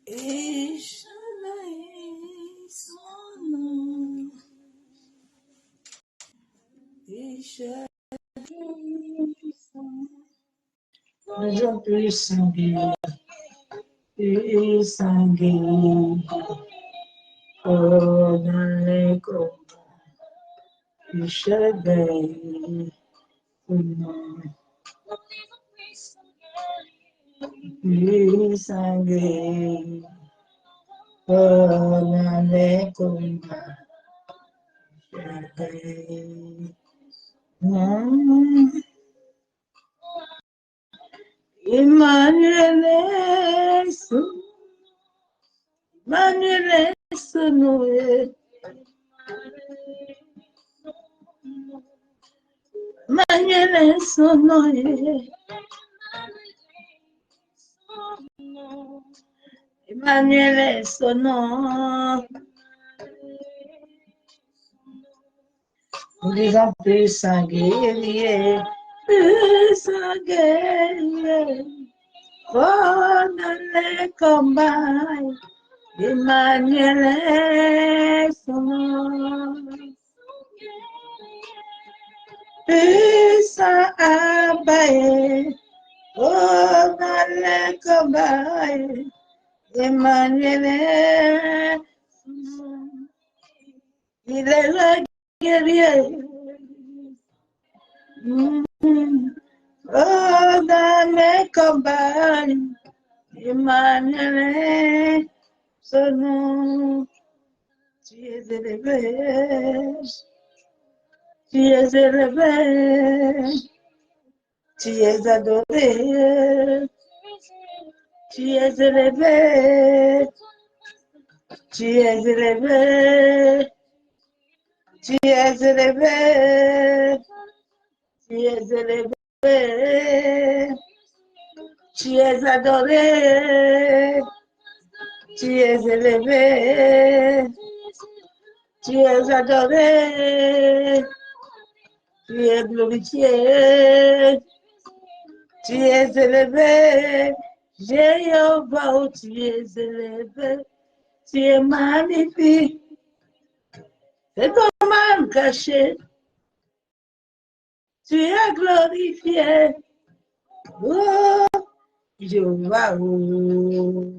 Et jamais son nom. Et jamais Nous plus sanguin, et sanguin, oh, dans les combats, et cheveux, et sanguin, oh, dans les combats, cheveux. Emmanuel Noé, Emmanuel Noé, Emmanuel Noé. Nous disons puissant guerrier, oh, dans les combats, Emmanuel est son nom. Puissant abaye, oh, dans les combats, Emmanuel est son nom. Il est le guerrier. Oh, dans les combats, Emmanuel, son nom, tu es élevé, tu es élevé, tu es adoré, tu es élevé, tu es élevé, tu es élevé, tu es élevé. Tu es adoré, tu es élevé, tu es adoré, tu es glorifié, tu es élevé, Jéhovah, tu es élevé, tu es magnifique, c'est ton mal caché, tu es glorifié, oh, Jéhovah, oh,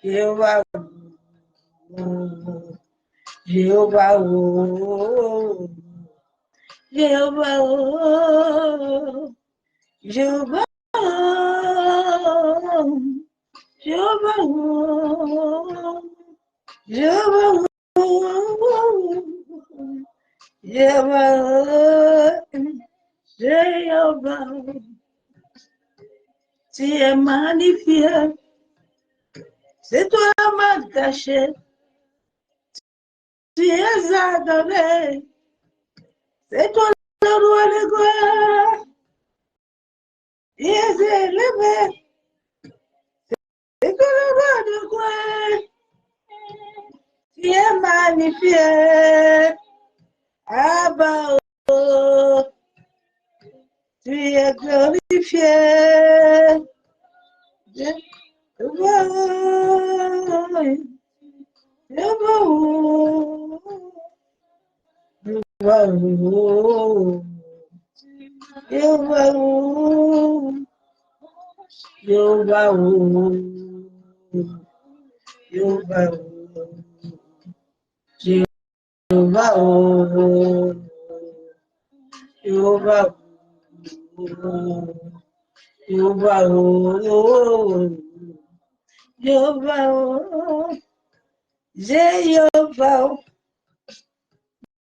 Jéhovah, oh, Jehovah, oh, Jehovah, oh, Jehovah, oh, Jehovah, oh, Jehovah, oh, Jehovah, Jehovah, tu es magnifié, c'est toi ma cachette, tu es adoré, c'est toi le roi de gloire, tu es élevé, c'est toi le roi de gloire, tu es magnifié, Abba, oh, tu es glorifié, Jehovah, Jehovah,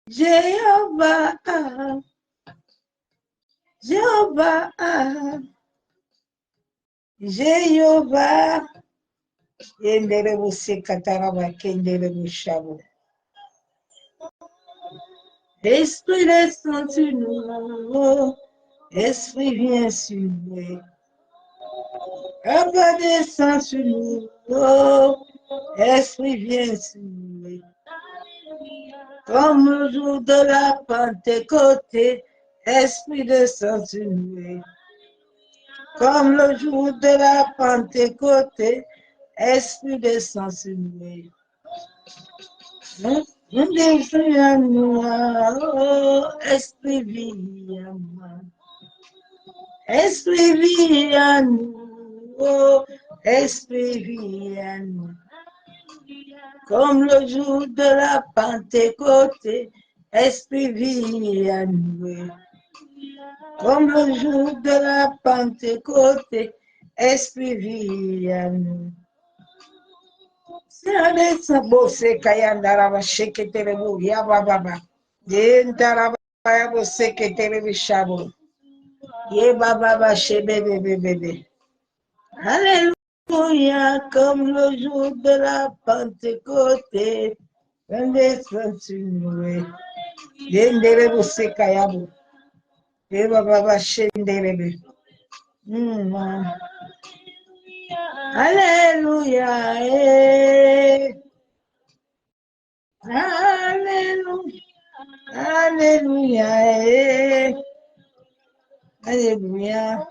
Jehovah, Jehovah, Jehovah, Yendere Musikatara Kendere Mushabo. Esprit descend sur nous, Esprit vient sur nous. Abba descend sur nous, Esprit vient sur nous. Comme le jour de la Pentecôte, Esprit descend sur nous. comme le jour de la Pentecôte, Esprit descend sur nous. Descend à nous, oh, Esprit vit en moi. Esprit vit en nous, oh, Esprit vit en nous. Comme le jour de la Pentecôte, Esprit vit en nous. Comme le jour de la Pentecôte, Esprit vit en nous. Sadesa bose kayandara basheke terebu yaba baba. Yentara baba bose ke terebu shabo. Ye baba bashebe bebe bebe. Alléluia, comme le jour de la Pentecôte, un descendue. Yendere bose kayabu. Ye baba bashenderebe. Alléluia, Alléluia, Alléluia, Alléluia,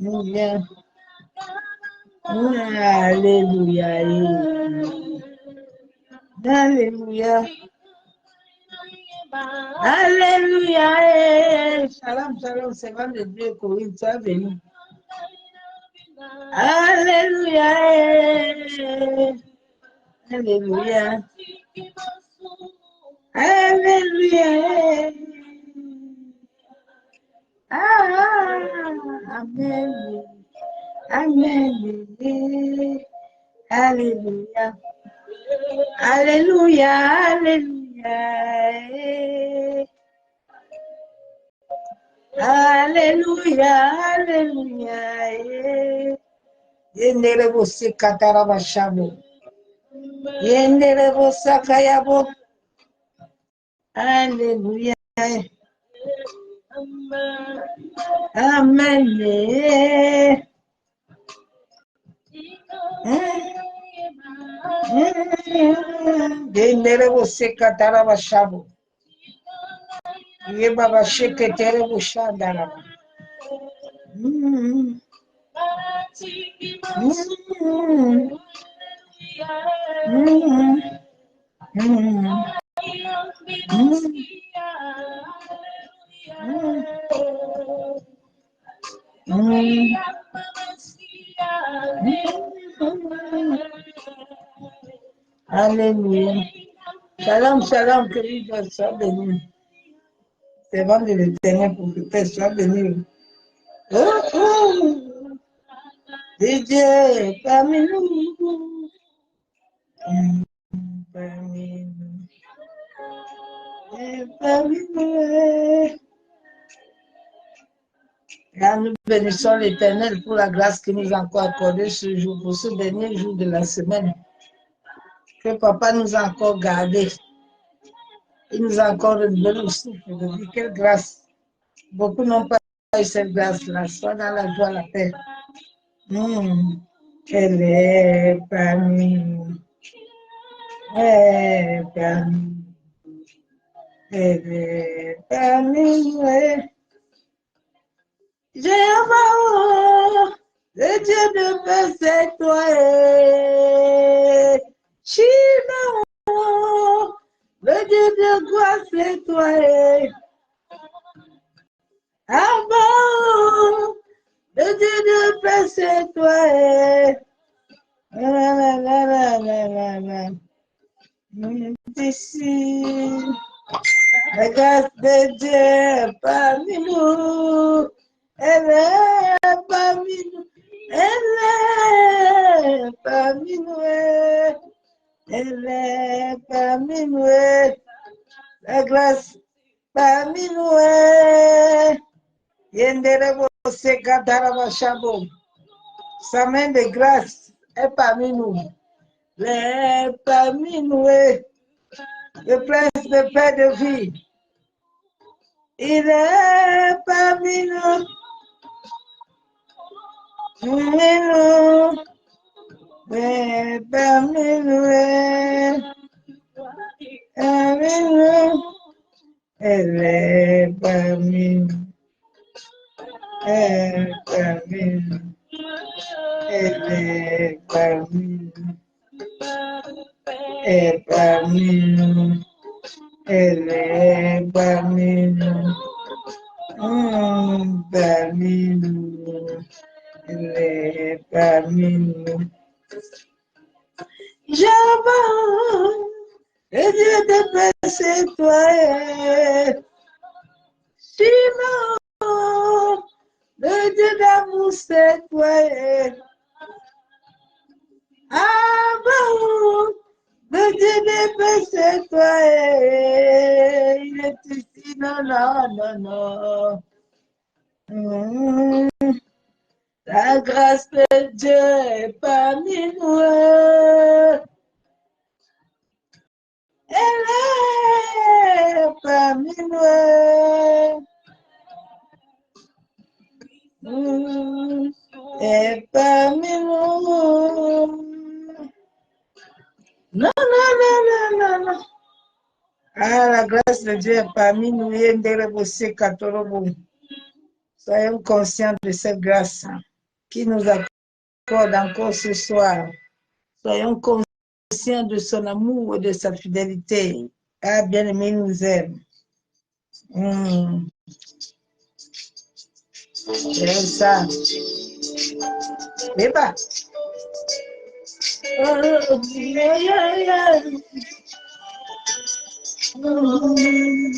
Alléluia, Alléluia, Alléluia, Alléluia, Alléluia, Shalom, shalom, c'est vrai de Dieu, Corinne, tu as venu. Alléluia, Alléluia, Alléluia, Amen, Amen, Alléluia, Alléluia, Alléluia, Alléluia, Alléluia, Yendere bosi katara bashabo. Yendere bosa kayabo. Alléluia. Amen. Yendere bosi katara bashabo. Ye baba sheke tere bushandara. Alléluia. Shalom, shalom, que Dieu soit béni. C'est bon de l'éternel pour que Père soit béni. Oh, oh. Dieu parmi nous. Parmi nous. Parmi nous. Là, nous bénissons l'Éternel pour la grâce qu'il nous a encore accordée ce jour, pour ce dernier jour de la semaine. Que Papa nous a encore gardés. Il nous a encore donné le souffle de vie. Quelle grâce. Beaucoup n'ont pas eu cette grâce-là. Soit dans la joie, la paix. Elle est parmi nous. Elle est parmi nous. Elle est parmi nous. Jéhovah, le Dieu de paix, c'est toi. Shiloh, le Dieu de gloire, c'est toi. Abba, le Dieu de paix, c'est toi. Ici, la grâce de Dieu est parmi nous. Elle est parmi nous. Elle est parmi nous. Elle est parmi nous. La grâce parmi nous. Yendere se katara shabo. Sa main de grâce est parmi nous. Elle est parmi nous. Le prince de paix de vie. Il est parmi nous. elle est parmi nous. Elle est parmi nous. Elle est parmi nous. Elle est parmi nous. Elle est parmi nous. Parmi nous. Elle est parmi nous. J'avance, le Dieu de paix, c'est toi. Simon, le Dieu d'amour, c'est toi. Abraham, le Dieu de paix, c'est toi. Il est ici, non, non, non, non. La grâce de Dieu est parmi nous. Elle est parmi nous. Elle est parmi nous. Non, non, non, non, non, non. Ah, la grâce de Dieu est parmi nous. Soyons conscients de cette grâce qui nous accorde encore ce soir. Soyons conscients de son amour et de sa fidélité. Ah, bien-aimé, il nous aime. C'est ça. Et bah. Oh, yeah, yeah, yeah. Oh, yeah.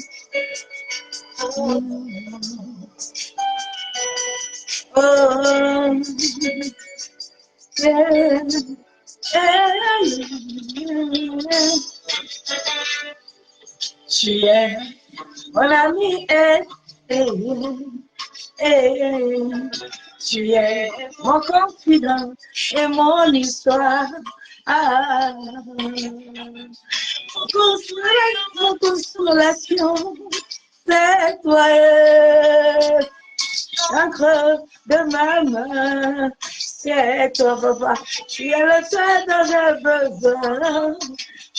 Tu es mon ami tu es mon confident et mon histoire. Ah, mon consolation, c'est toi. L'encre de ma main, c'est toi, papa. Tu es le seul dont j'ai besoin.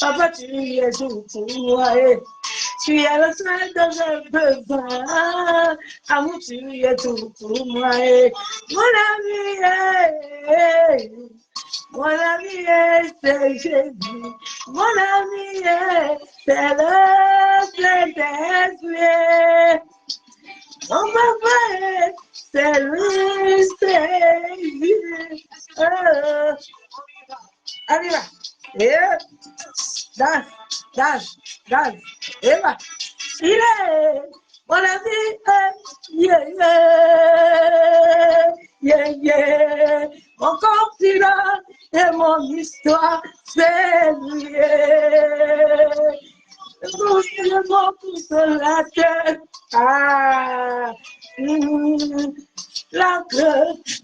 Papa, tu es tout pour moi. Tu es le seul dont j'ai besoin. Amour, tu es tout pour moi. Mon ami, c'est Jésus. Mon ami, c'est le Saint-Esprit. Mon papa, c'est lui, c'est lui. Allez là. Et danse, danse, danse. Et là. Il est mon ami, yeah, yeah, yeah, yeah. Mon confident et mon histoire, c'est lui. Mon consolateur, ah, l'encre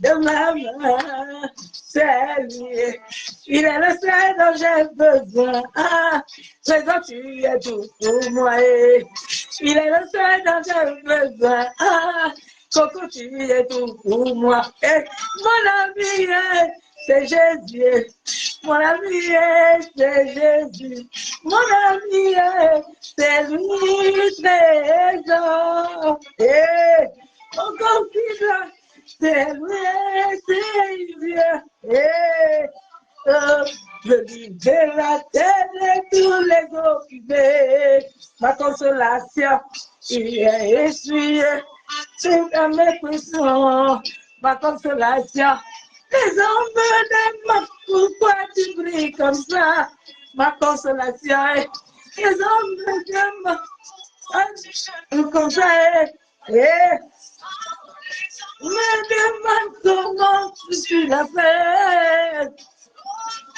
de ma main, c'est lui. Il est le seul dont j'ai besoin. Ah, présent, tu es tout pour moi. Il est le seul dont j'ai besoin. Ah, Coco, tu es tout pour moi. Et mon ami, c'est Jésus. Mon ami, c'est Jésus. Mon ami, c'est lui, trésor. Et mon confident, c'est lui, Seigneur. Et le livre de la terre et tous les occupés. Ma consolation, il est essuyé. C'est à mes pressions. Ma consolation. Les hommes me demandent pourquoi tu brilles comme ça. Ma consolation est, les hommes me demandent comme ça. Me demandent comment tu l'as fait.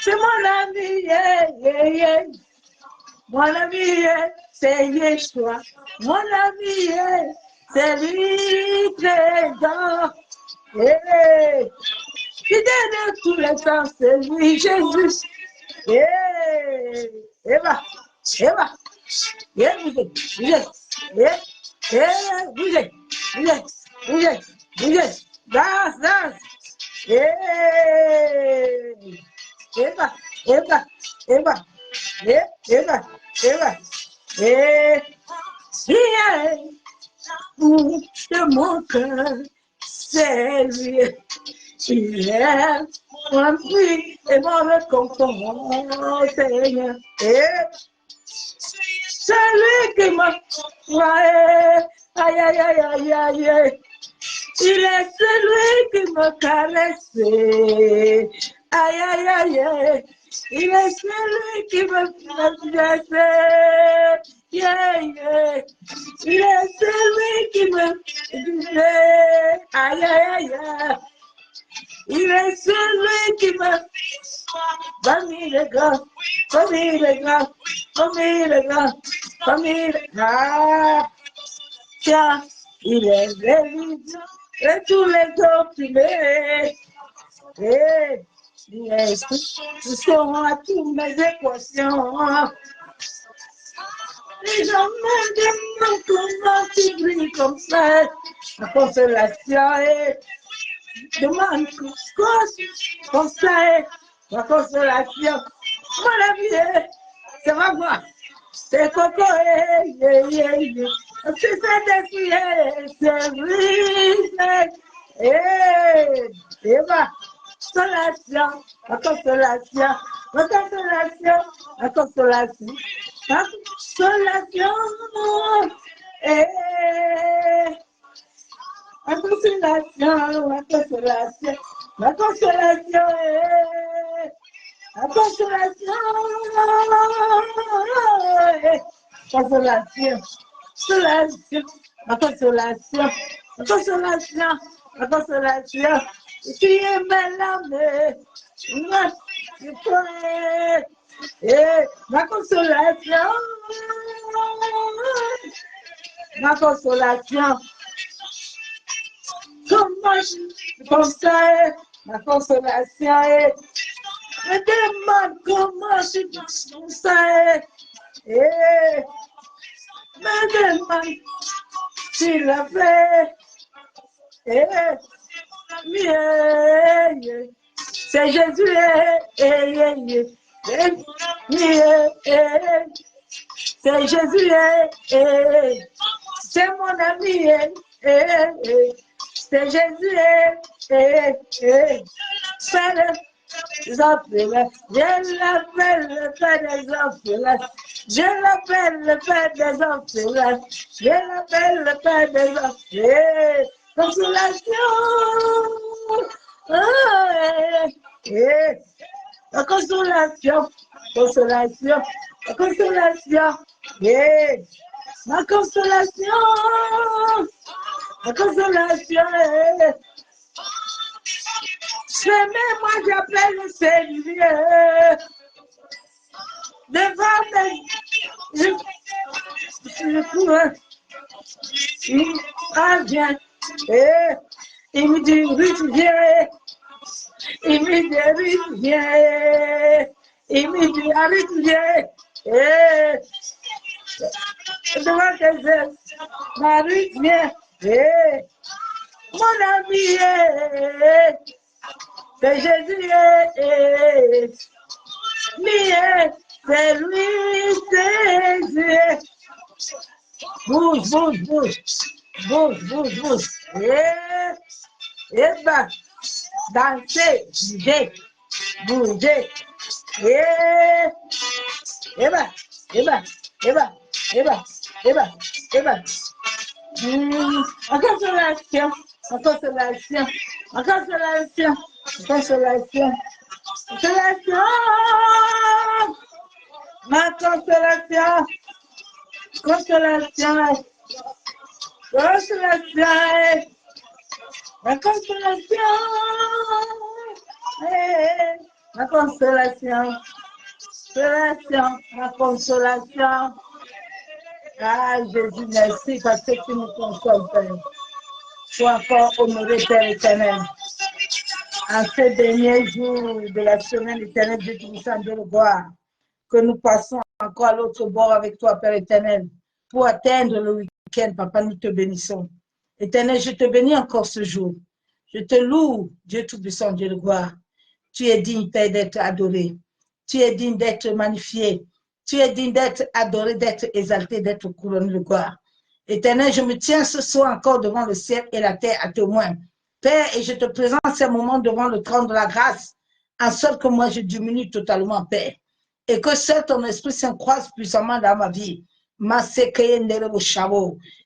C'est mon ami, mon ami, c'est Yeshua. Mon ami, c'est lui, trésor. Fidèle de tous les temps, c'est lui, Jésus. Eva, bougez, danse. Eva, Viens de mon cœur, c'est lui. Il est mon fruit et mon réconfort, Seigneur. Et c'est lui qui m'a ouais, aïe, aïe, aïe, aïe, aïe, aïe. Il est celui qui me caressait. Aïe, aïe, aïe, aïe. Il est celui qui me caressait. Yeah, yeah. Il est celui qui me disait. Aïe, aïe, aïe, aïe. Il est celui qui me... Famille les gars, famille les gars, famille les gars, famille les gars. Tiens, il est l'évite et tous les opprimés. Et il est nous serons à toutes mes équations. Les gens me demandent comment tu brilles comme ça. La consolation est demande comme ça est la consolation. Mon ami, c'est ma voix. C'est Coco, c'est c'est brisé. Et bah, consolation, la consolation, la consolation, la consolation, la consolation. La consolation, la consolation, la consolation, la consolation, consolation, consolation, la consolation, la consolation, la consolation. Tu es belle âme, moi, tu connais, la consolation, la consolation. Comment je conseille ma consolation est. Je demande comment je conseille. Me demande s'il a fait. C'est Jésus. C'est Jésus. C'est mon ami. C'est Jésus, fais les orphelins, je l'appelle le Père des orphelins, je l'appelle le Père des orphelins, je l'appelle le Père des orphelins, consolation, la consolation, consolation, la consolation, la consolation. La consolation est. Moi j'appelle le Seigneur. Devant mes. Je cours. Il vient. Il me dit, Ruth, viens. Il me dit, Ruth, viens. Il me dit, Ruth, viens. Devant tes ailes. Ma Ruth, viens. Mon ami, c'est Jésus, c'est lui, c'est Jésus. Bouge, bouge, bouge, bouge, bouge, bouge. Et bah, danser, bouger, bouger. Et bah, et bah, et bah, et bah, et bah, et bah. En consolation, en consolation, en consolation, en consolation, consolation, ma consolation, consolation, consolation, ma consolation, ma consolation, consolation, ma consolation. Ah, Jésus, merci parce que tu nous consoles, Père. Sois encore honoré, Père éternel. En ce dernier jour de la semaine éternelle de Tout-Puissant, de le voir, que nous passons encore à l'autre bord avec toi, Père éternel, pour atteindre le week-end, Papa, nous te bénissons. Éternel, je te bénis encore ce jour. Je te loue, Dieu Tout-Puissant, Dieu de gloire. Tu es digne, Père, d'être adoré. Tu es digne d'être magnifié. Tu es digne d'être adoré, d'être exalté, d'être couronné de gloire. Éternel, je me tiens ce soir encore devant le ciel et la terre à témoin. Père, et je te présente ces moments devant le trône de la grâce, en sorte que moi je diminue totalement, Père. Et que seul ton Esprit Saint croise puissamment dans ma vie.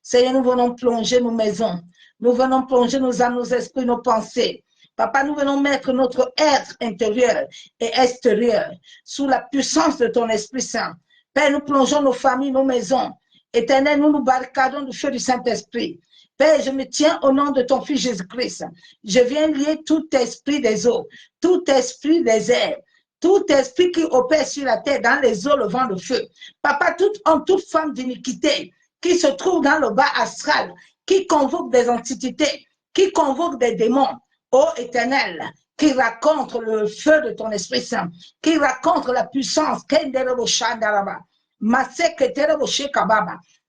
Seigneur, nous venons plonger nos maisons. Nous venons plonger nos âmes, nos esprits, nos pensées. Papa, nous venons mettre notre être intérieur et extérieur sous la puissance de ton Esprit Saint. Père, nous plongeons nos familles, nos maisons. Éternel, nous nous barricadons du feu du Saint-Esprit. Père, je me tiens au nom de ton Fils Jésus-Christ. Je viens lier tout esprit des eaux, tout esprit des airs, tout esprit qui opère sur la terre, dans les eaux, le vent, le feu. Papa, toute homme, toute femme d'iniquité qui se trouve dans le bas astral, qui convoque des entités, qui convoque des démons, ô Éternel, qui raconte le feu de ton Esprit Saint, qui raconte la puissance,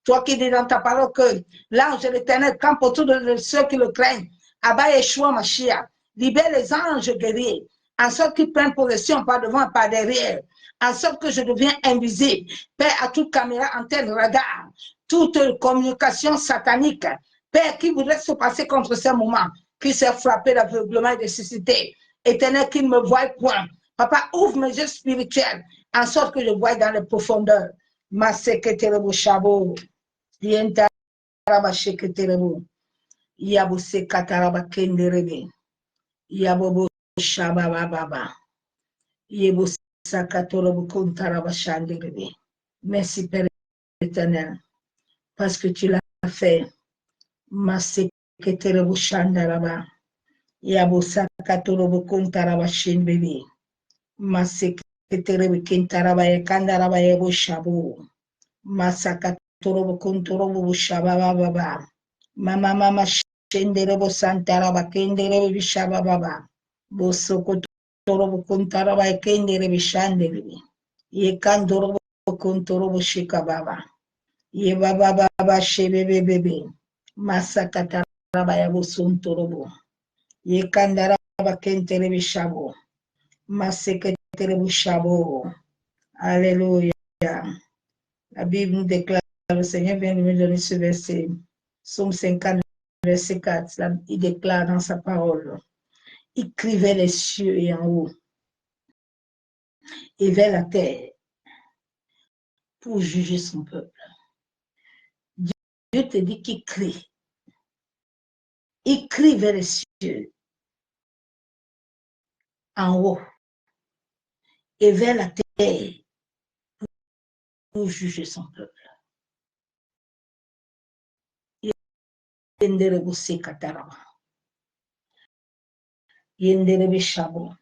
toi qui dis dans ta parole que l'ange de l'Éternel campe autour de ceux qui le craignent, Abba Yeshua Mashiach, libère les anges guerriers, en sorte qu'ils prennent possession par devant, par derrière, en sorte que je deviens invisible. Père, à toute caméra, antenne, radar, toute communication satanique, Père, qui voudrait se passer contre ce moment, qui s'est frappé d'aveuglement et de cécité, Éternel, qui ne me voit point. Papa, ouvre mes yeux spirituels, en sorte que je voie dans les profondeurs. Ma seketerebo shabo, yentaraba sheketerebo, yabo sekataraba kenderebe, yabo shaba baba, yebo sakatorobo kontaraba shanderebe. Merci Père éternel, parce que tu l'as fait. Ma seketerebo shandaraba, yabo sakatorobo kontaraba shenderebe. Ma seketerebo kentaraba yakandaraba yebo shabo. Masaka torobo kuntorobo shaba baba. Mama shenderebo santaraba kenderebo bishaba baba. Bosoko torobo kuntaraba kenderebo shanderebo. Ye kandorobo kuntorobo shika baba. Ye baba baba shebe bebe. Masaka taraba ya bosuntorobo. Ye kandaraba kenterebo shabo. Maseke terebo shabo. Alléluia. La Bible nous déclare, le Seigneur vient de me donner ce verset, Psaume 50, verset 4, il déclare dans sa parole, il criait les cieux et en haut, et vers la terre, pour juger son peuple. Dieu te dit qu'il crie. Il crie vers les cieux, en haut, et vers la terre, pour juger son peuple. Yenderebe sekataraba. Yenderebe shabo.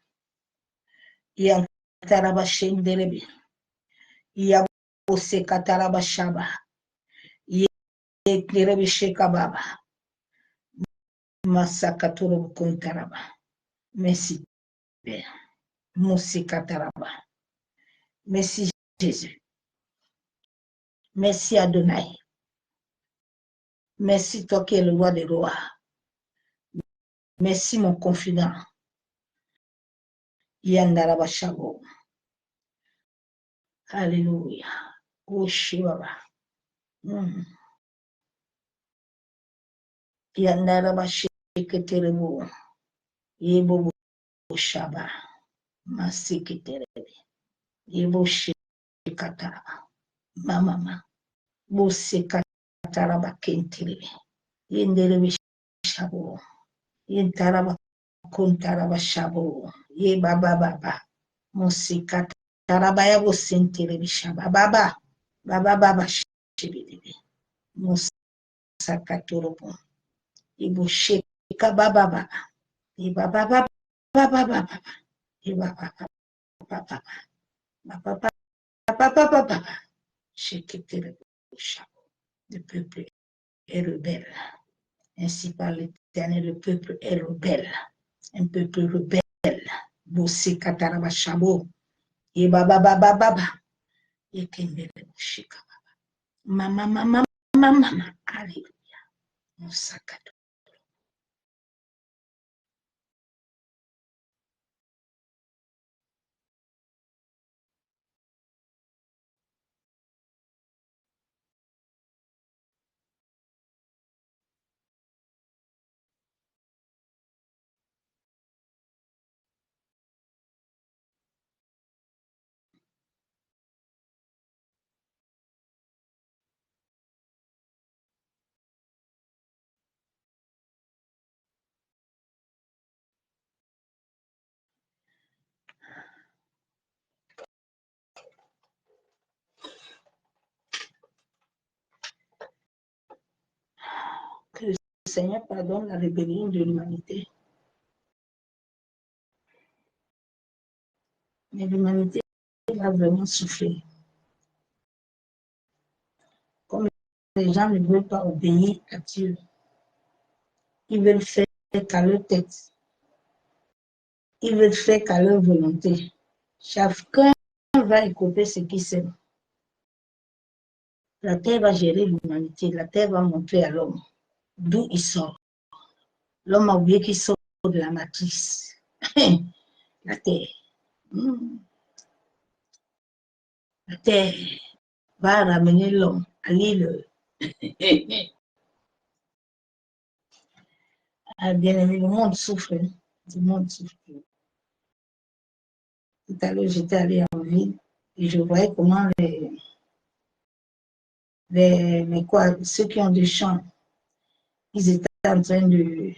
Yantaraba shenderebe. Yabo sekataraba shaba. Yenderebe shekababa. Masakatoro kontaraba. Merci Père. Mosikataraba. Merci Jésus. Merci Adonai. Merci toi qui es le roi des rois. Merci mon confident. Yandaraba Shabo. Alléluia. Oshibaba. Yandaraba Sheketerebo. Yebobo Shaba. Masiketerebe. Yebo Shekataraba. Mama. Bosekataraba Kenterebe. Yenderebe Shabo. Yentaraba Kontaraba Shabo. Ye baba baba. Musika tarabaya bosentere shaba baba. Baba baba shibidi. Musaka turubu. Ibu shika baba baba. Iba baba baba baba. Iba baba baba baba baba baba. Shekitere shabo. Le peuple est rebelle. Ainsi par l'Éternel, le peuple est rebelle. Un peuple rebelle. Musika taraba shabo. Iba baba baba. Yekendele shika. Mama. Alléluia. Musaka. Seigneur pardonne la rébellion de l'humanité. Mais l'humanité va vraiment souffrir. Comme les gens ne veulent pas obéir à Dieu, ils veulent faire qu'à leur tête. Ils veulent faire qu'à leur volonté. Chacun va écouter ce qu'il sait. La terre va gérer l'humanité. La terre va montrer à l'homme d'où il sort. L'homme a oublié qu'il sort de la matrice. La terre. La terre va ramener l'homme à l'île. Ah, bien aimé, le monde souffre. Le monde souffre. Tout à l'heure, j'étais allée en ville et je voyais comment ceux qui ont des champs, ils étaient en train de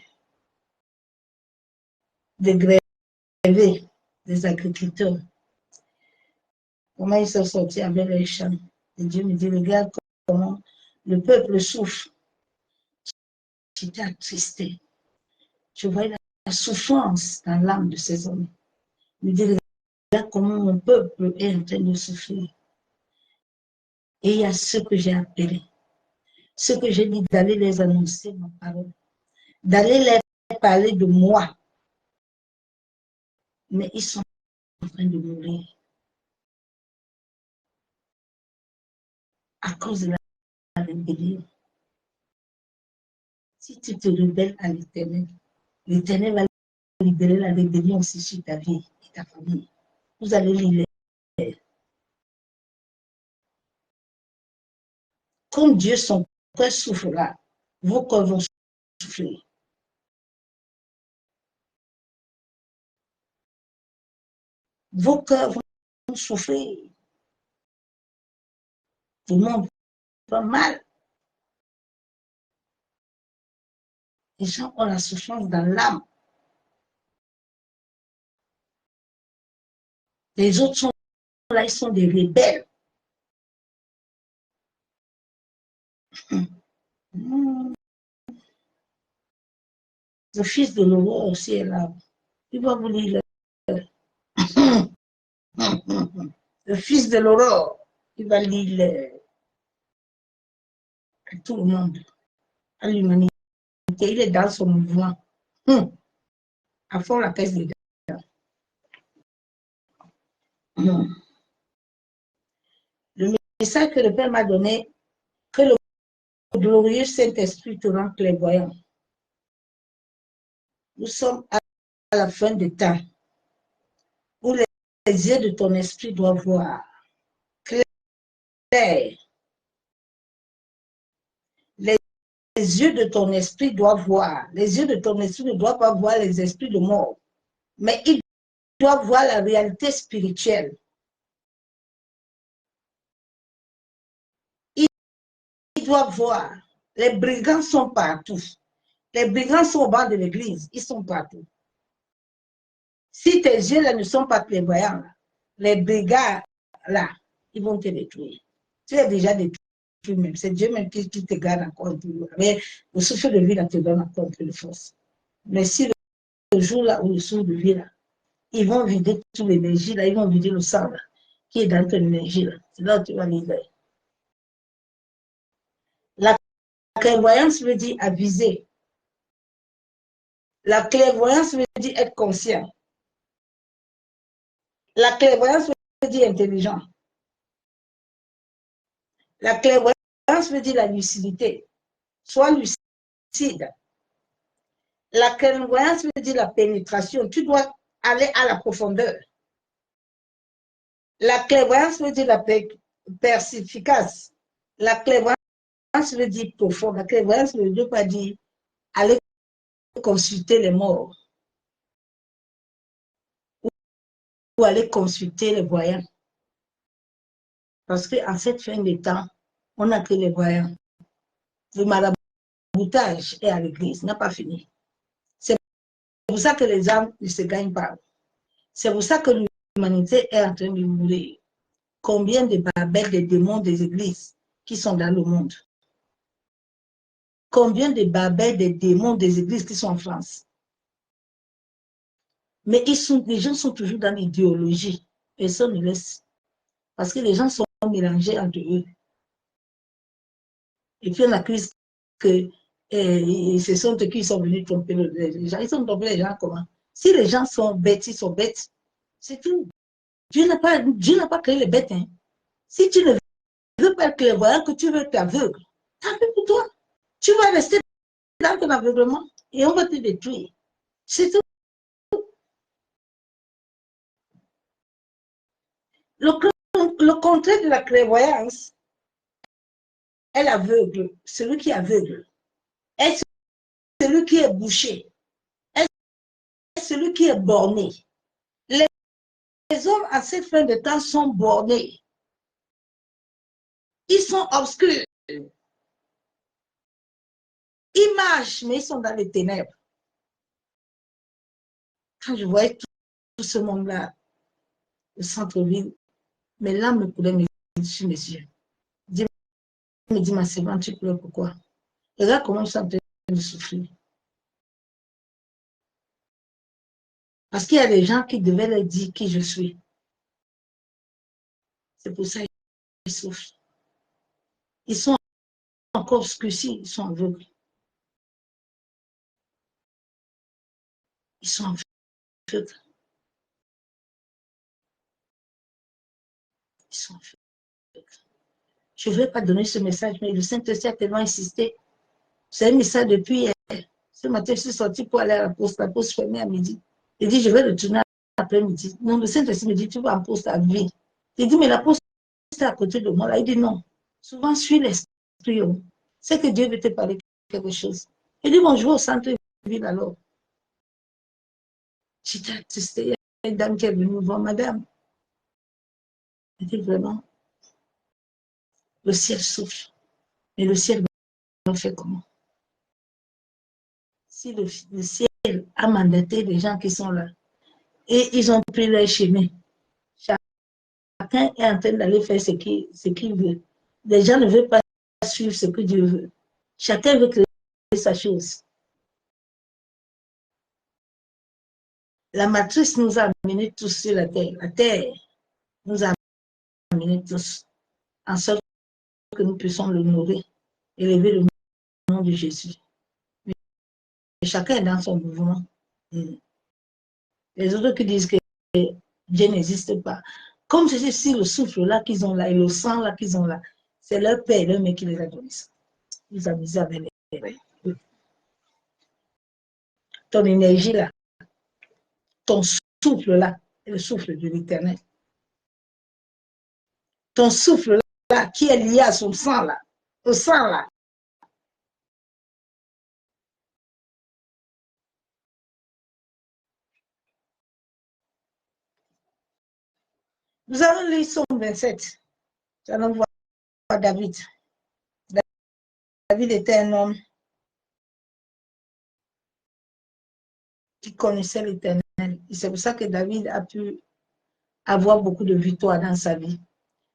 gréver, des agriculteurs. Comment ils sont sortis avec les champs. Et Dieu me dit, regarde comment le peuple souffre. J'étais attristé. Je voyais la souffrance dans l'âme de ces hommes. Il me dit, regarde comment mon peuple est en train de souffrir. Et il y a ceux que j'ai appelés, ceux que j'ai dit d'aller les annoncer ma parole, d'aller les parler de moi. Mais ils sont en train de mourir à cause de la rébellion. Si tu te rebelles à l'Éternel, l'Éternel va libérer la rébellion aussi sur ta vie et ta famille. Vous allez libérer. Comme Dieu, son cœur souffrira, vos cœurs vont souffrir. Vos cœurs vont souffrir. Tout le monde va mal. Les gens ont la souffrance dans l'âme. Les autres sont là, ils sont des rebelles. Le fils de l'aurore aussi est là. Il va vous lire. Le fils de l'aurore, il va lire à tout le monde, à l'humanité. Il est dans son mouvement. À fond la caisse des dents. Le message que le Père m'a donné, que le glorieux Saint-Esprit te rend clairvoyant. Nous sommes à la fin des temps où les yeux de ton esprit doivent voir clair. Les yeux de ton esprit doivent voir. Les yeux de ton esprit ne doivent pas voir les esprits de mort, mais ils doivent voir la réalité spirituelle. Ils doivent voir. Les brigands sont partout. Les brigands sont au bas de l'église. Ils sont partout. Si tes yeux là ne sont pas clairvoyants, les brigands là, ils vont te détruire. Tu es déjà détruit même. C'est Dieu même qui te garde encore un peu. Mais le souffle de vie là te donne encore un peu de force. Mais si le jour là où le souffle de vie là, ils vont vider toute l'énergie là, ils vont vider le sang là, qui est dans ton énergie là. C'est là où tu vas libérer. La clairvoyance veut dire aviser. La clairvoyance veut dire être conscient. La clairvoyance veut dire intelligent. La clairvoyance veut dire la lucidité. Sois lucide. La clairvoyance veut dire la pénétration. Tu dois aller à la profondeur. La clairvoyance veut dire la perspicace. La clairvoyance veut dire profond. La clairvoyance ne veut pas dire aller consulter les morts ou aller consulter les voyants. Parce qu'en cette fin de temps, on n'a que les voyants. Le maraboutage est à l'église, n'a pas fini. C'est pour ça que les âmes ne se gagnent pas. C'est pour ça que l'humanité est en train de mourir. Combien de babelles, de démons des églises qui sont dans le monde? combien de babels, des démons, des églises qui sont en France. Mais les gens sont toujours dans l'idéologie. Personne ne laisse. Parce que les gens sont mélangés entre eux. Et puis on accuse que ce sont eux qui sont venus tromper les gens. Ils ont trompé les gens comment? Si les gens sont bêtes, ils sont bêtes. C'est tout. Dieu n'a pas créé les bêtes. Hein. Si tu ne veux pas être clairvoyant, que tu veux être aveugle, tant pis pour toi. Tu vas rester dans ton aveuglement et on va te détruire. C'est tout. Le contraire de la clairvoyance est l'aveugle, celui qui est aveugle. Est celui qui est bouché. Est celui qui est borné. Les hommes à cette fin de temps sont bornés. Ils sont obscurs. Ils marchent, mais ils sont dans les ténèbres. Quand je voyais tout ce monde-là, le centre-ville, mes larmes me coulaient sur mes yeux. Dieu me dit, ma servante, tu pleures pourquoi? Regarde comment je suis en train de souffrir. Parce qu'il y a des gens qui devaient leur dire qui je suis. C'est pour ça qu'ils souffrent. Ils sont encore obscurcis, ils sont aveugles. Ils sont aveugles. Ils sont aveugles. Je ne vais pas donner ce message, mais le Saint-Esprit a tellement insisté. C'est un message depuis hier. Ce matin, je suis sortie pour aller à la poste fermée à midi. Il dit, je vais retourner après-midi. Non, le Saint-Esprit me dit, tu vas en poste à vie. Il dit, mais la poste est à côté de moi. Là, il dit, non. Souvent, suis l'esprit. C'est que Dieu veut te parler quelque chose. Il dit, bon, je vais au centre-ville alors. J'étais attestée. Il y a une dame qui est venue me voir, madame. Il dit, vraiment, le ciel souffle. Mais le ciel va faire comment? Si le ciel a mandaté les gens qui sont là, et ils ont pris leur chemin, chacun est en train d'aller faire ce qu'il veut. Les gens ne veulent pas suivre ce que Dieu veut. Chacun veut créer sa chose. La matrice nous a amenés tous sur la terre. La terre nous a amenés tous, en sorte que nous puissions l'honorer, élever le nom de Jésus. Mais chacun est dans son mouvement. Les autres qui disent que Dieu n'existe pas. Comme c'est si le souffle là qu'ils ont là et le sang là qu'ils ont là, c'est leur père et leur mère qui les a donné ça. Ils amusent avec les rêves. Ton énergie là, ton souffle là, est le souffle de l'éternel. Ton souffle là, qui est lié à son sang là, au sang là. Nous allons lire Somme 27. Nous allons voir David. David était un homme qui connaissait l'éternel. Et c'est pour ça que David a pu avoir beaucoup de victoires dans sa vie.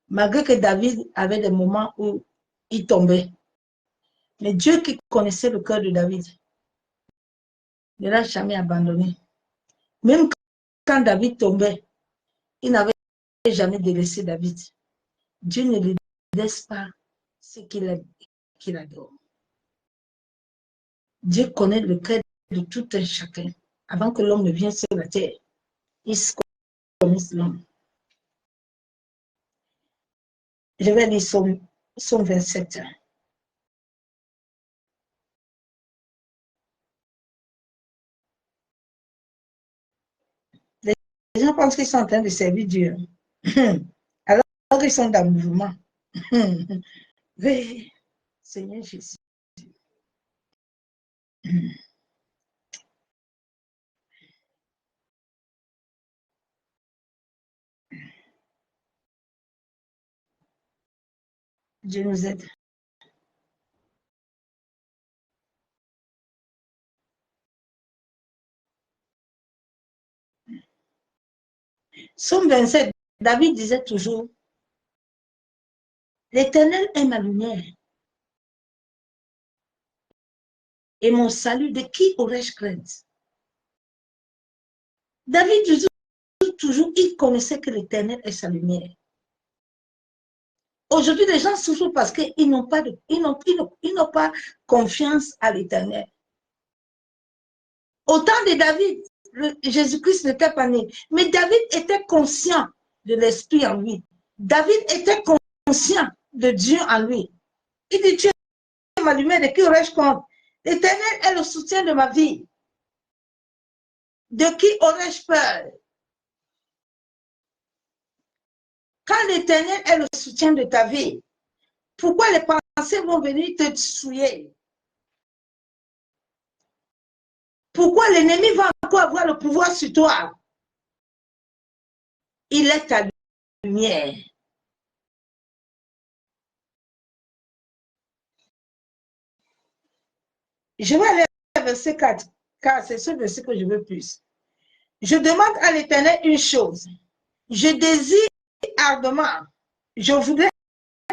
Malgré que David avait des moments où il tombait. Mais Dieu qui connaissait le cœur de David ne l'a jamais abandonné. Même quand David tombait, il n'avait jamais délaissé David. Dieu ne lui laisse pas ce qu'il adore. Dieu connaît le cœur de tout un chacun. Avant que l'homme ne vienne sur la terre, il connaît l'homme. Je vais lire Somme 27. Les gens pensent qu'ils sont en train de servir Dieu. Alors qu'ils sont dans le mouvement. Oui, Seigneur Jésus. Dieu nous aide. Somme 27, David disait toujours, l'Éternel est ma lumière et mon salut, de qui aurais-je crainte? David, toujours, il connaissait que l'Éternel est sa lumière. Aujourd'hui, les gens souffrent parce qu'ils n'ont pas confiance à l'Éternel. Au temps de David, Jésus-Christ n'était pas né, mais David était conscient de l'Esprit en lui. David était conscient de Dieu en lui. Il dit, Dieu est ma lumière, de qui aurais-je compte? L'Éternel est le soutien de ma vie. De qui aurais-je peur? Quand l'Éternel est le soutien de ta vie, pourquoi les pensées vont venir te souiller? Pourquoi l'ennemi va encore avoir le pouvoir sur toi? Il est ta lumière. Je vais aller au verset 4, car c'est ce verset que je veux plus. Je demande à l'Éternel une chose. Je désire ardemment. Je voudrais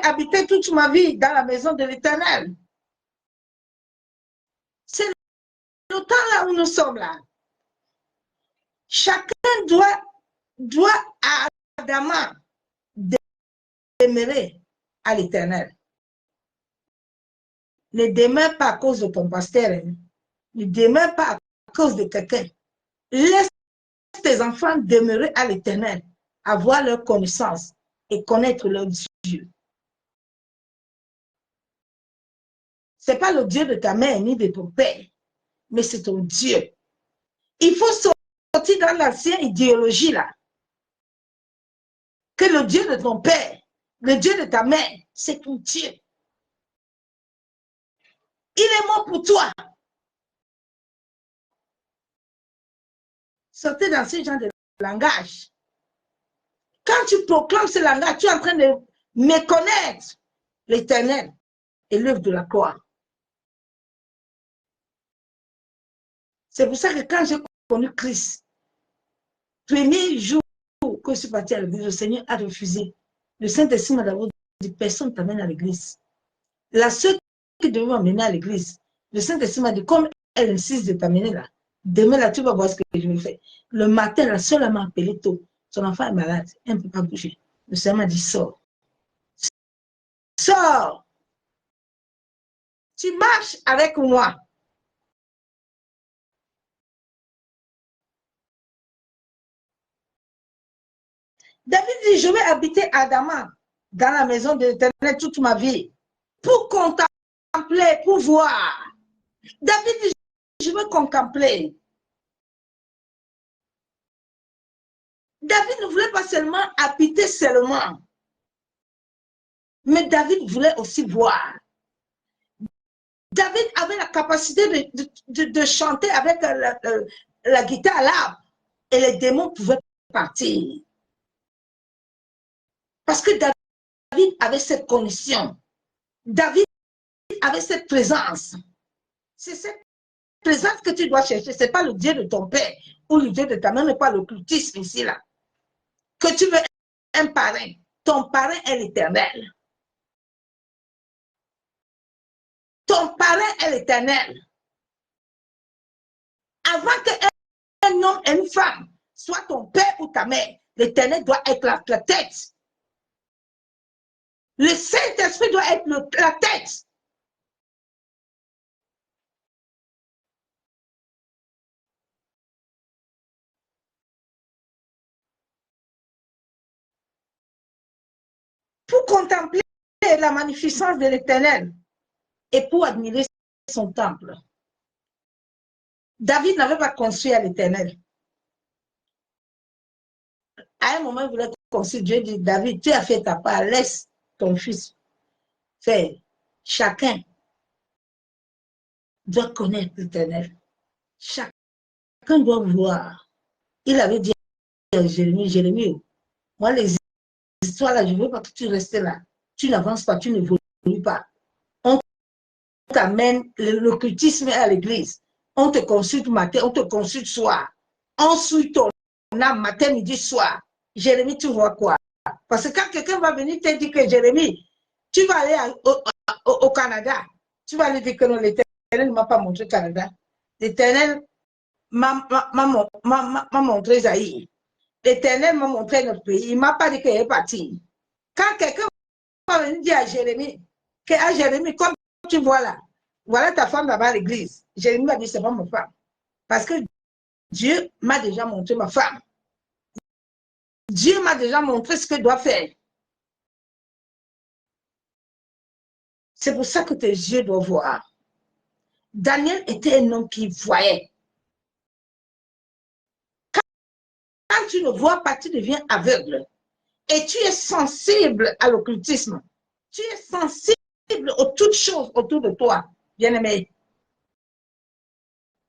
habiter toute ma vie dans la maison de l'Éternel. C'est le temps là où nous sommes là. Chacun doit ardemment demeurer à l'Éternel. Ne demeure pas à cause de ton pasteur. Ne demeure pas à cause de quelqu'un. Laisse tes enfants demeurer à l'Éternel, avoir leur connaissance et connaître leur Dieu. Ce n'est pas le Dieu de ta mère ni de ton père, mais c'est ton Dieu. Il faut sortir dans l'ancienne idéologie là. Que le Dieu de ton père, le Dieu de ta mère, c'est ton Dieu. Il est mort pour toi. Sortez dans ce genre de langage. Quand tu proclames ce langage, tu es en train de méconnaître l'Éternel et l'œuvre de la croix. C'est pour ça que quand j'ai connu Christ, premier jour que je suis partie à l'église, le Seigneur a refusé. Le Saint-Esprit m'a d'abord dit, personne ne t'amène à l'église. La seule qui devait m'amener à l'église, le Saint-Esprit m'a dit, comme elle insiste de t'amener là, demain là, tu vas voir ce que je vais faire. Le matin, la seule m'a appelé tôt. Son enfant est malade, elle ne peut pas bouger. Le Seigneur m'a dit, sors. Sors. Tu marches avec moi. David dit, je vais habiter ardemment dans la maison de l'Éternel toute ma vie pour contempler, pour voir. David dit, je veux contempler. David ne voulait pas seulement habiter seulement, mais David voulait aussi voir. David avait la capacité de chanter avec la guitare à l'arbre et les démons pouvaient partir. Parce que David avait cette connexion. David avait cette présence. C'est cette présence que tu dois chercher. Ce n'est pas le Dieu de ton père ou le Dieu de ta mère, mais pas le cultisme ici là. Que tu veux un parrain. Ton parrain est l'Éternel. Ton parrain est l'Éternel. Avant qu'un homme et une femme soit ton père ou ta mère, l'Éternel doit être la tête. Le Saint-Esprit doit être la tête. Pour contempler la magnificence de l'Éternel et pour admirer son temple. David n'avait pas construit à l'Éternel. À un moment, il voulait construire. Dieu dit, David, tu as fait ta part, laisse ton fils faire. Chacun doit connaître l'Éternel. Chacun doit voir. Il avait dit à Jérémie, moi les histoires là, je ne veux pas que tu restes là. Tu n'avances pas, tu n'évolues pas. On t'amène, l'occultisme à l'église. On te consulte matin, on te consulte soir. On suit ton âme matin, midi, soir. Jérémie, tu vois quoi? Parce que quand quelqu'un va venir te dire que Jérémie, tu vas aller au Canada, tu vas lui dire que non, l'Éternel ne m'a pas montré Canada. L'Éternel m'a montré Zaïre. L'Éternel m'a montré notre pays. Il ne m'a pas dit qu'il est parti. Quand quelqu'un va venir dire à Jérémie, comme tu vois là, voilà ta femme là-bas à l'église. Jérémie m'a dit, c'est pas ma femme. Parce que Dieu m'a déjà montré ma femme. Dieu m'a déjà montré ce que doit faire. C'est pour ça que tes yeux doivent voir. Daniel était un homme qui voyait. Quand tu ne vois pas, tu deviens aveugle. Et tu es sensible à l'occultisme. Tu es sensible aux toutes choses autour de toi, bien-aimé.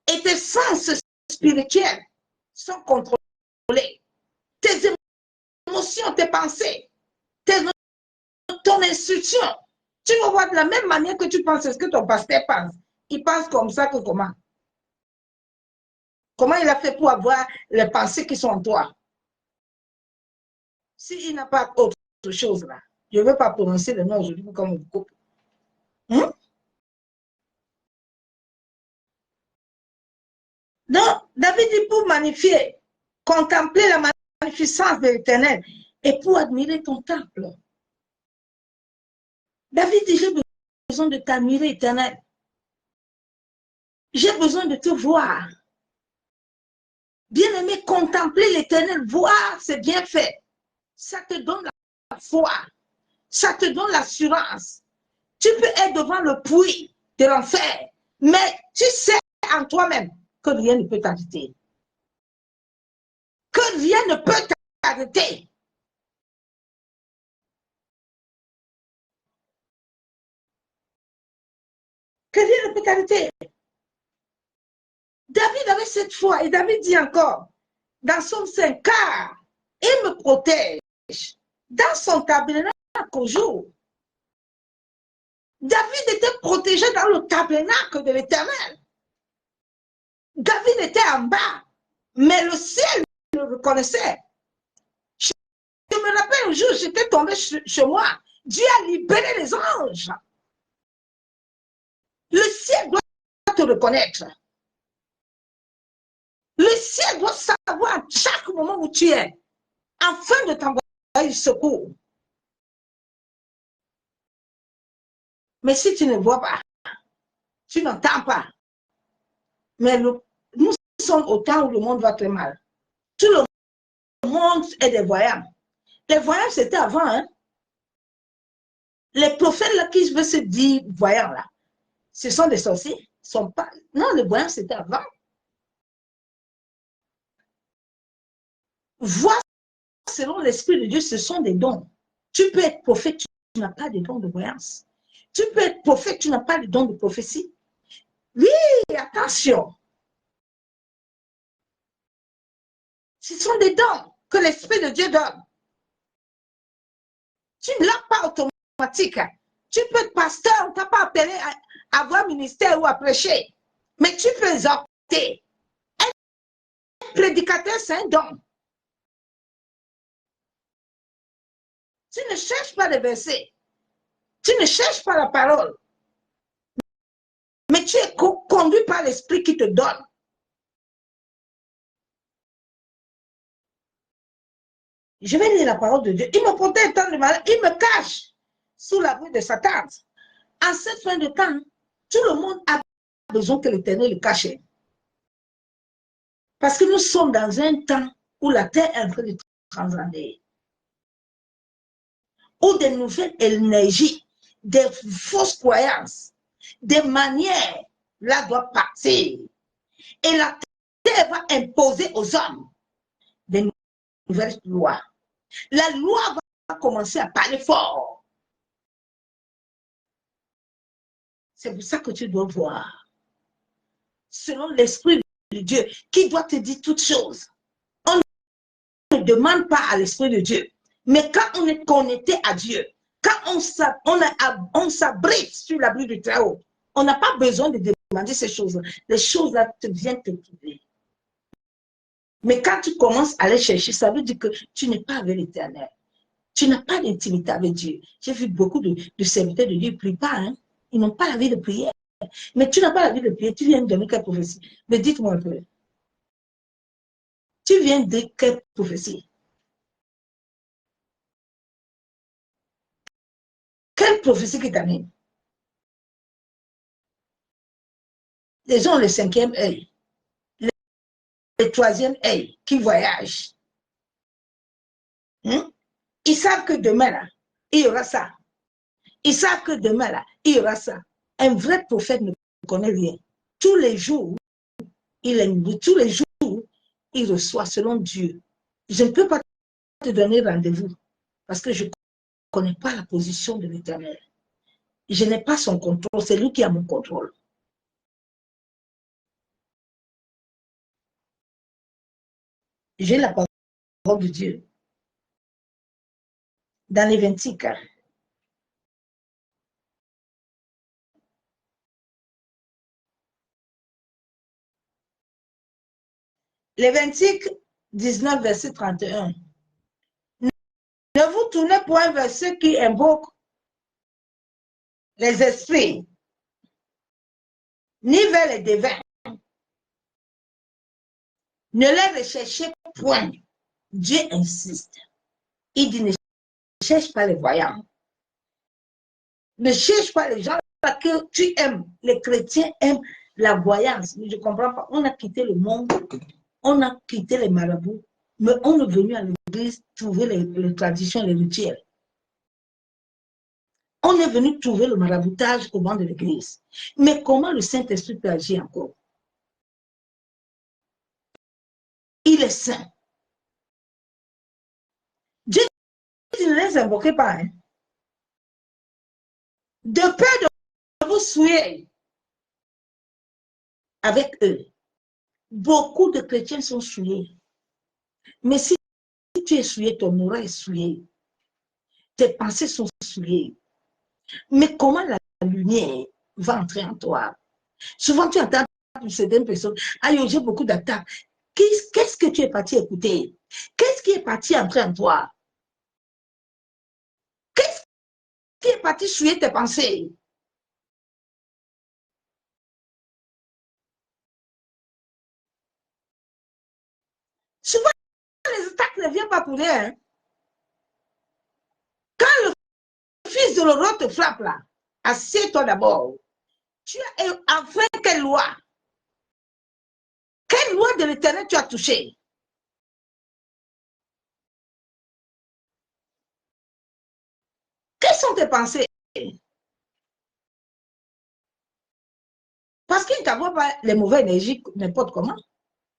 Et tes sens spirituels sont contrôlés. Tes émotions, tes pensées, ton instruction. Tu vas voir de la même manière que tu penses ce que ton pasteur pense. Il pense comme ça que comment? Comment il a fait pour avoir les pensées qui sont en toi? S'il n'a pas autre chose là, je ne veux pas prononcer le nom aujourd'hui comme une coupe. Donc, David dit pour magnifier, contempler la magnificence de l'Éternel et pour admirer ton temple. David dit, j'ai besoin de t'admirer, Éternel. J'ai besoin de te voir. Bien-aimé, contempler l'Éternel, voir ses bienfaits. Ça te donne la foi. Ça te donne l'assurance. Tu peux être devant le puits de l'enfer, mais tu sais en toi-même que rien ne peut t'arrêter. Que rien ne peut t'arrêter. Que rien ne peut t'arrêter. David avait cette foi et David dit encore, dans son 5 car il me protège dans son tabernacle au jour. David était protégé dans le tabernacle de l'Éternel. David était en bas, mais le ciel le reconnaissait. Je me rappelle un jour, j'étais tombé chez moi. Dieu a libéré les anges. Le ciel doit te reconnaître. Le ciel doit savoir à chaque moment où tu es, afin de t'envoyer du secours. Mais si tu ne vois pas, tu n'entends pas. Mais nous sommes au temps où le monde va très mal. Tout le monde est des voyants. Les voyants, c'était avant. Hein? Les prophètes là, qui veulent se dire voyants, là, ce sont des sorciers. Sont pas... Non, les voyants, c'était avant. Voir selon l'Esprit de Dieu, ce sont des dons. Tu peux être prophète, tu n'as pas de dons de voyance. Tu peux être prophète, tu n'as pas de dons de prophétie. Oui, attention. Ce sont des dons que l'Esprit de Dieu donne. Tu ne l'as pas automatique. Tu peux être pasteur, on ne t'a pas appelé à avoir ministère ou à prêcher. Mais tu peux exhorter. Être prédicateur, c'est un don. Tu ne cherches pas les versets. Tu ne cherches pas la parole. Mais tu es conduit par l'Esprit qui te donne. Je vais lire la parole de Dieu. Il me protège tant de malheur. Il me cache sous l'abri de sa tente. En cette fin de temps, tout le monde a besoin que l'Éternel le cache. Parce que nous sommes dans un temps où la terre est en train de transcender. Où des nouvelles énergies, des fausses croyances, des manières, là doivent partir. Et la terre va imposer aux hommes des nouvelles lois. La loi va commencer à parler fort. C'est pour ça que tu dois voir. Selon l'Esprit de Dieu, qui doit te dire toutes choses. On ne demande pas à l'Esprit de Dieu. Mais quand on est connecté à Dieu, quand on s'abrite sur l'abri du Très-Haut, on n'a pas besoin de demander ces choses-là. Les choses-là viennent te trouver. Mais quand tu commences à les chercher, ça veut dire que tu n'es pas avec l'Éternel. Tu n'as pas d'intimité avec Dieu. J'ai vu beaucoup de serviteurs de Dieu, ils ne prient pas. Hein? Ils n'ont pas la vie de prière. Mais tu n'as pas la vie de prier, tu viens de donner quelle prophétie? Mais dites-moi un peu. Tu viens de quelle prophétie? Quelle prophétie qui t'anime? Les gens ont le cinquième œil, le troisième œil qui voyage. Hein? Ils savent que demain, là, il y aura ça. Ils savent que demain, là, il y aura ça. Un vrai prophète ne connaît rien. Tous les jours, tous les jours, il reçoit selon Dieu. Je ne peux pas te donner rendez-vous parce que je ne connais pas la position de l'Éternel. Je n'ai pas son contrôle, c'est lui qui a mon contrôle. J'ai la parole de Dieu dans les 26 ans. Lévitique 19, verset 31. Ne vous tournez point vers ceux qui invoquent les esprits, ni vers les devins. Ne les recherchez point. Dieu insiste. Il dit ne cherche pas les voyants. Ne cherche pas les gens que tu aimes. Les chrétiens aiment la voyance. Mais je ne comprends pas. On a quitté le monde, on a quitté les marabouts, mais on est venu à l'église trouver les traditions, les rituels. On est venu trouver le maraboutage au banc de l'église. Mais comment le Saint-Esprit peut agir encore? Il est saint. Dieu ne les invoquez pas. Hein. De peur de vous souiller avec eux. Beaucoup de chrétiens sont souillés. Mais si tu es souillé, ton aura est souillé. Tes pensées sont souillées. Mais comment la lumière va entrer en toi? Souvent, tu entends certaines personnes, aïe, j'ai beaucoup d'attaques. Qu'est-ce que tu es parti écouter? Qu'est-ce qui est parti entrer en toi? Qu'est-ce qui est parti souiller tes pensées? Souvent, les attaques ne viennent pas pour rien. Hein. Quand le fils de l'aurore te frappe là, assieds-toi d'abord. Tu as enfreint quelle loi? Quelle loi de l'éternel tu as touché? Quelles sont tes pensées? Parce qu'il ne t'envoie pas les mauvaises énergies n'importe comment.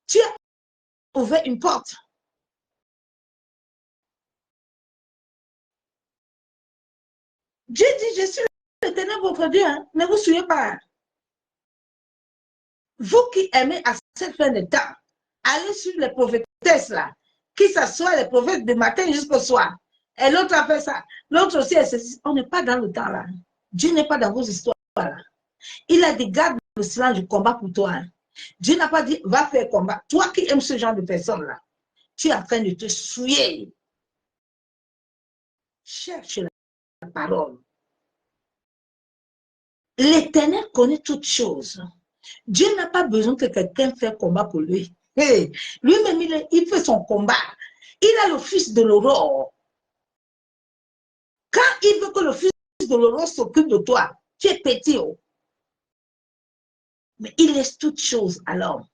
Tu as ouvert une porte. Dieu dit, je suis l'éternel votre Dieu. Hein. Ne vous souvenez pas. Vous qui aimez à cette fin de temps, allez sur les prophétesses là, qui s'assoient les prophètes du matin jusqu'au soir. Et l'autre a fait ça. L'autre aussi, on n'est pas dans le temps là. Dieu n'est pas dans vos histoires là. Il a dit, garde le silence du combat pour toi. Hein. Dieu n'a pas dit, va faire combat. Toi qui aimes ce genre de personnes là, tu es en train de te souiller. Cherche la parole. L'Éternel connaît toutes choses. Dieu n'a pas besoin que quelqu'un fasse combat pour lui. Hey, lui-même, il fait son combat. Il a le fils de l'aurore. Quand il veut que le fils de l'aurore s'occupe de toi, tu es petit. Oh. Mais il laisse toutes choses à l'homme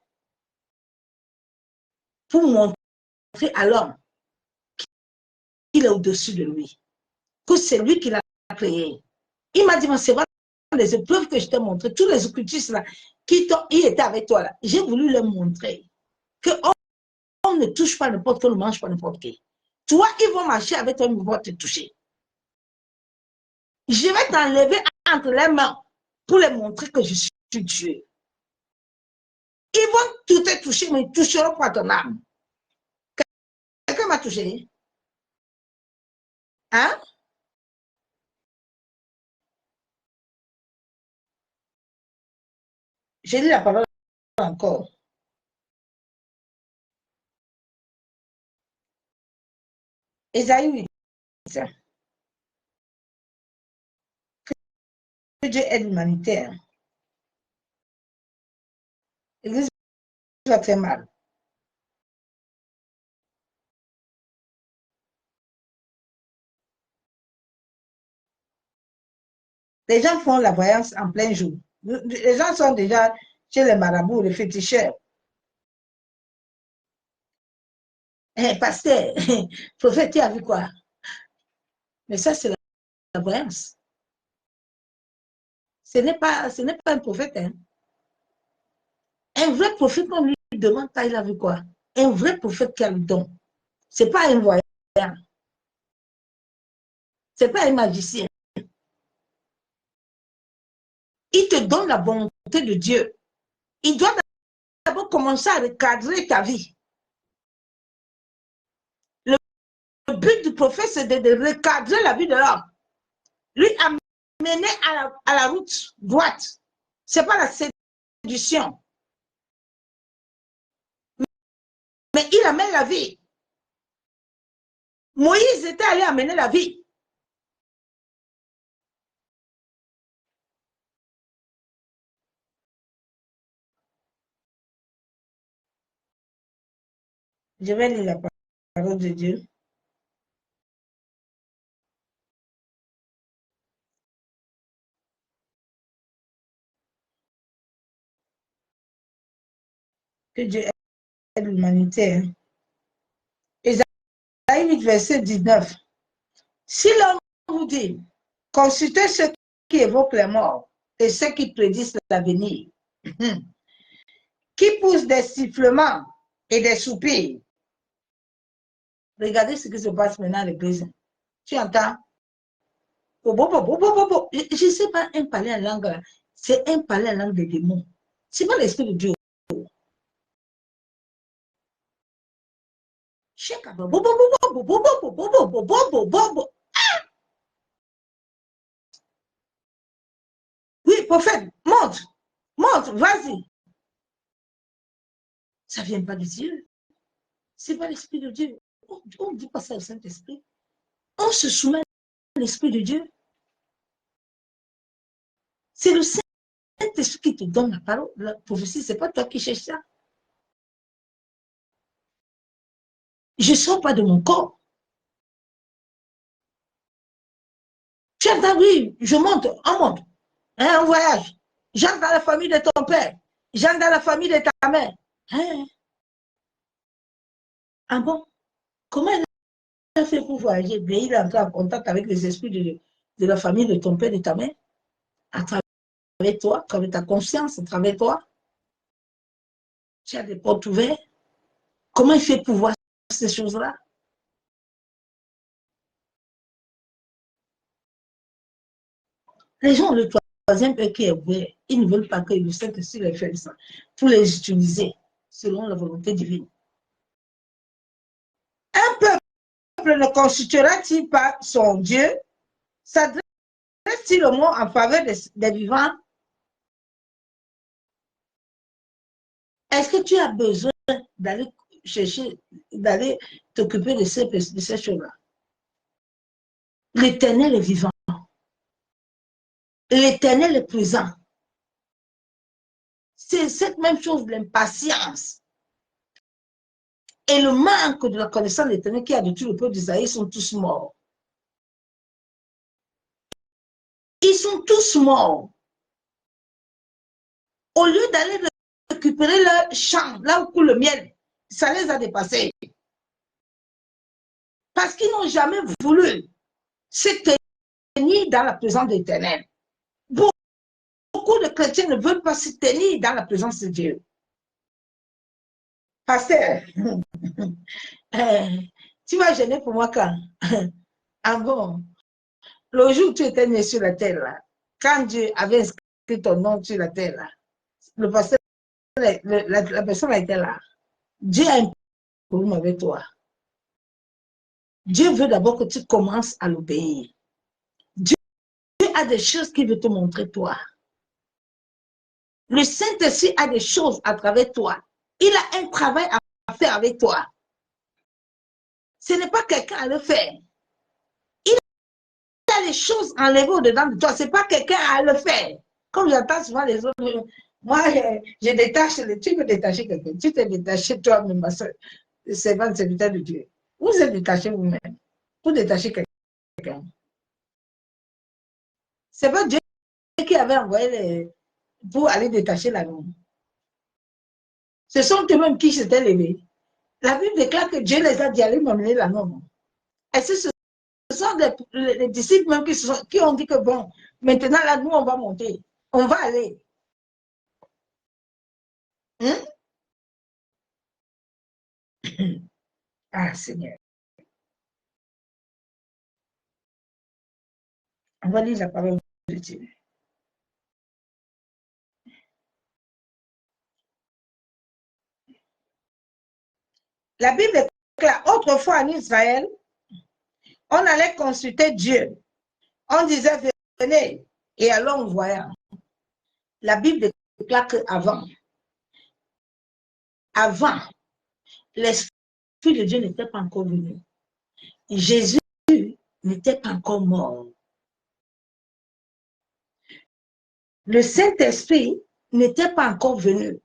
pour montrer à l'homme qu'il est au-dessus de lui, que c'est lui qui l'a créé. Il m'a dit, c'est vrai, les épreuves que je t'ai montrées, tous les occultistes là, qui étaient avec toi là, j'ai voulu leur montrer que on ne touche pas n'importe qui, on ne mange pas n'importe qui. Toi, ils vont marcher avec toi, ils vont te toucher. Je vais t'enlever entre les mains pour les montrer que je suis Dieu. Ils vont tout te toucher, mais ils ne toucheront pas ton âme. Quelqu'un m'a touché? Hein? J'ai lu la parole encore. Ésaïe 8. Que Dieu aide l'humanité. L'église va très mal. Les gens font la voyance en plein jour. Les gens sont déjà chez les marabouts, les féticheurs. Pasteur, prophète, tu as vu quoi? Mais ça, c'est la voyance. Ce n'est pas un prophète. Hein. Un vrai prophète, on lui demande, il a vu quoi? Un vrai prophète qui a le don. Ce n'est pas un voyant. Ce n'est pas un magicien. Il te donne la volonté de Dieu. Il doit d'abord commencer à recadrer ta vie. Le but du prophète, c'est de recadrer la vie de l'homme. Lui amener à la route droite. Ce n'est pas la séduction. Mais il amène la vie. Moïse était allé amener la vie. Je vais lire la parole de Dieu. Que Dieu aide l'humanité. Hein. Ésaïe 8, verset 19. Si l'homme vous dit, consultez ceux qui évoquent les morts et ceux qui prédisent l'avenir, qui poussent des sifflements et des soupirs. Regardez ce qui se passe maintenant à l'église. Tu entends? Je ne sais pas un parler en langue, c'est un parler en langue des démons. Ce n'est pas l'esprit de Dieu. Oui, prophète, monte, vas-y. Ça ne vient pas de Dieu. Ce n'est pas l'esprit de Dieu. On ne dit pas ça au Saint-Esprit. On se soumet à l'esprit de Dieu. C'est le Saint-Esprit qui te donne la parole. La prophétie, ce n'est pas toi qui cherches ça. Je ne sors pas de mon corps. Tu entends, oui, je monte, on monte. Hein, on voyage. J'entre dans la famille de ton père. J'entre dans la famille de ta mère. Hein? Ah bon? Comment il a fait pour voyager? Bien, il est entré en contact avec les esprits de la famille de ton père et de ta mère. À travers toi, à travers ta conscience, à travers toi. Tu as des portes ouvertes. Comment il fait pour voir ces choses-là? Les gens ont le troisième œil qui est ouvert. Ils ne veulent pas que le Saint-Esprit les fasse ça pour les utiliser selon la volonté divine. Un peuple ne constituera-t-il pas son Dieu? S'adresse-t-il au monde en faveur des vivants? Est-ce que tu as besoin d'aller chercher, d'aller t'occuper de ces choses-là? L'Éternel est vivant. L'Éternel est présent. C'est cette même chose, l'impatience et le manque de la connaissance de l'Éternel qui a de tout le peuple d'Israël sont tous morts. Ils sont tous morts. Au lieu d'aller récupérer leur champ, là où coule le miel, ça les a dépassés. Parce qu'ils n'ont jamais voulu se tenir dans la présence de l'Éternel. Beaucoup de chrétiens ne veulent pas se tenir dans la présence de Dieu. Pasteur, tu vas gêner pour moi quand? Ah bon? Le jour où tu étais né sur la terre, là, quand Dieu avait inscrit ton nom sur la terre, là, le pasteur, la personne était là. Dieu a un problème avec toi. Dieu veut d'abord que tu commences à l'obéir. Dieu a des choses qu'il veut te montrer, toi. Le Saint-Esprit a des choses à travers toi. Il a un travail à faire avec toi. Ce n'est pas quelqu'un à le faire. Il a des choses enlevées au-dedans de toi. Ce n'est pas quelqu'un à le faire. Comme j'entends souvent les autres, Moi, je détache, tu peux détacher quelqu'un. Tu t'es détaché toi-même, ma soeur, servante, serviteur de Dieu. Vous êtes détaché vous-même pour détacher quelqu'un. C'est pas Dieu qui avait envoyé pour aller détacher la norme. Ce sont eux-mêmes qui s'étaient levés. La Bible déclare que Dieu les a dit aller m'emmener la norme. Et ce sont les disciples même qui ont dit que bon, maintenant là, nous, on va monter. On va aller. Hein? Ah, Seigneur. On va lire la parole de Dieu. La Bible déclare autrefois en Israël, on allait consulter Dieu. On disait, venez, et alors on voyait. La Bible déclare qu'avant, l'Esprit de Dieu n'était pas encore venu. Jésus n'était pas encore mort. Le Saint-Esprit n'était pas encore venu.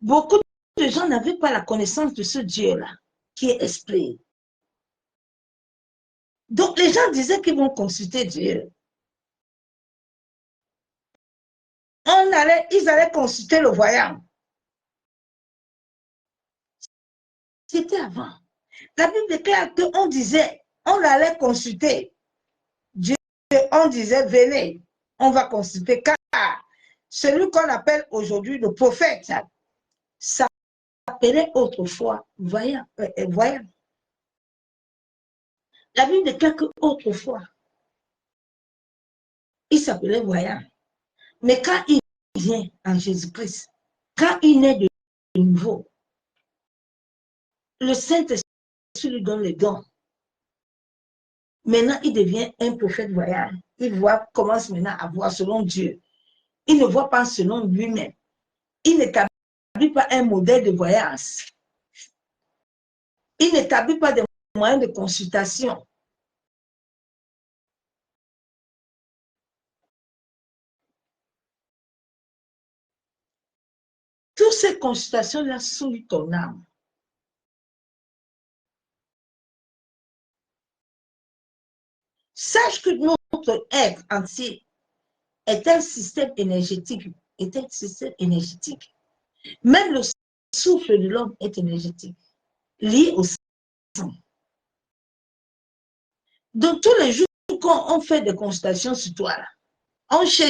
Beaucoup de gens n'avaient pas la connaissance de ce Dieu-là, qui est Esprit. Donc les gens disaient qu'ils vont consulter Dieu. Ils allaient consulter le voyant. C'était avant. La Bible déclare qu'on disait, on allait consulter Dieu, on disait, venez, on va consulter, car celui qu'on appelle aujourd'hui le prophète, s'appelait autrefois voyant. La Bible déclare qu'autrefois, il s'appelait voyant. Mais quand il vient en Jésus-Christ, quand il naît de nouveau, le Saint-Esprit lui donne les dons. Maintenant, il devient un prophète voyant. Il commence maintenant à voir selon Dieu. Il ne voit pas selon lui-même. Il n'établit pas un modèle de voyance. Il n'établit pas de moyens de consultation. Toutes ces consultations-là souillent ton âme. Sache que notre être entier est un système énergétique. Même le souffle de l'homme est énergétique, lié au sang. Donc, tous les jours qu'on fait des consultations sur toi, là, on cherche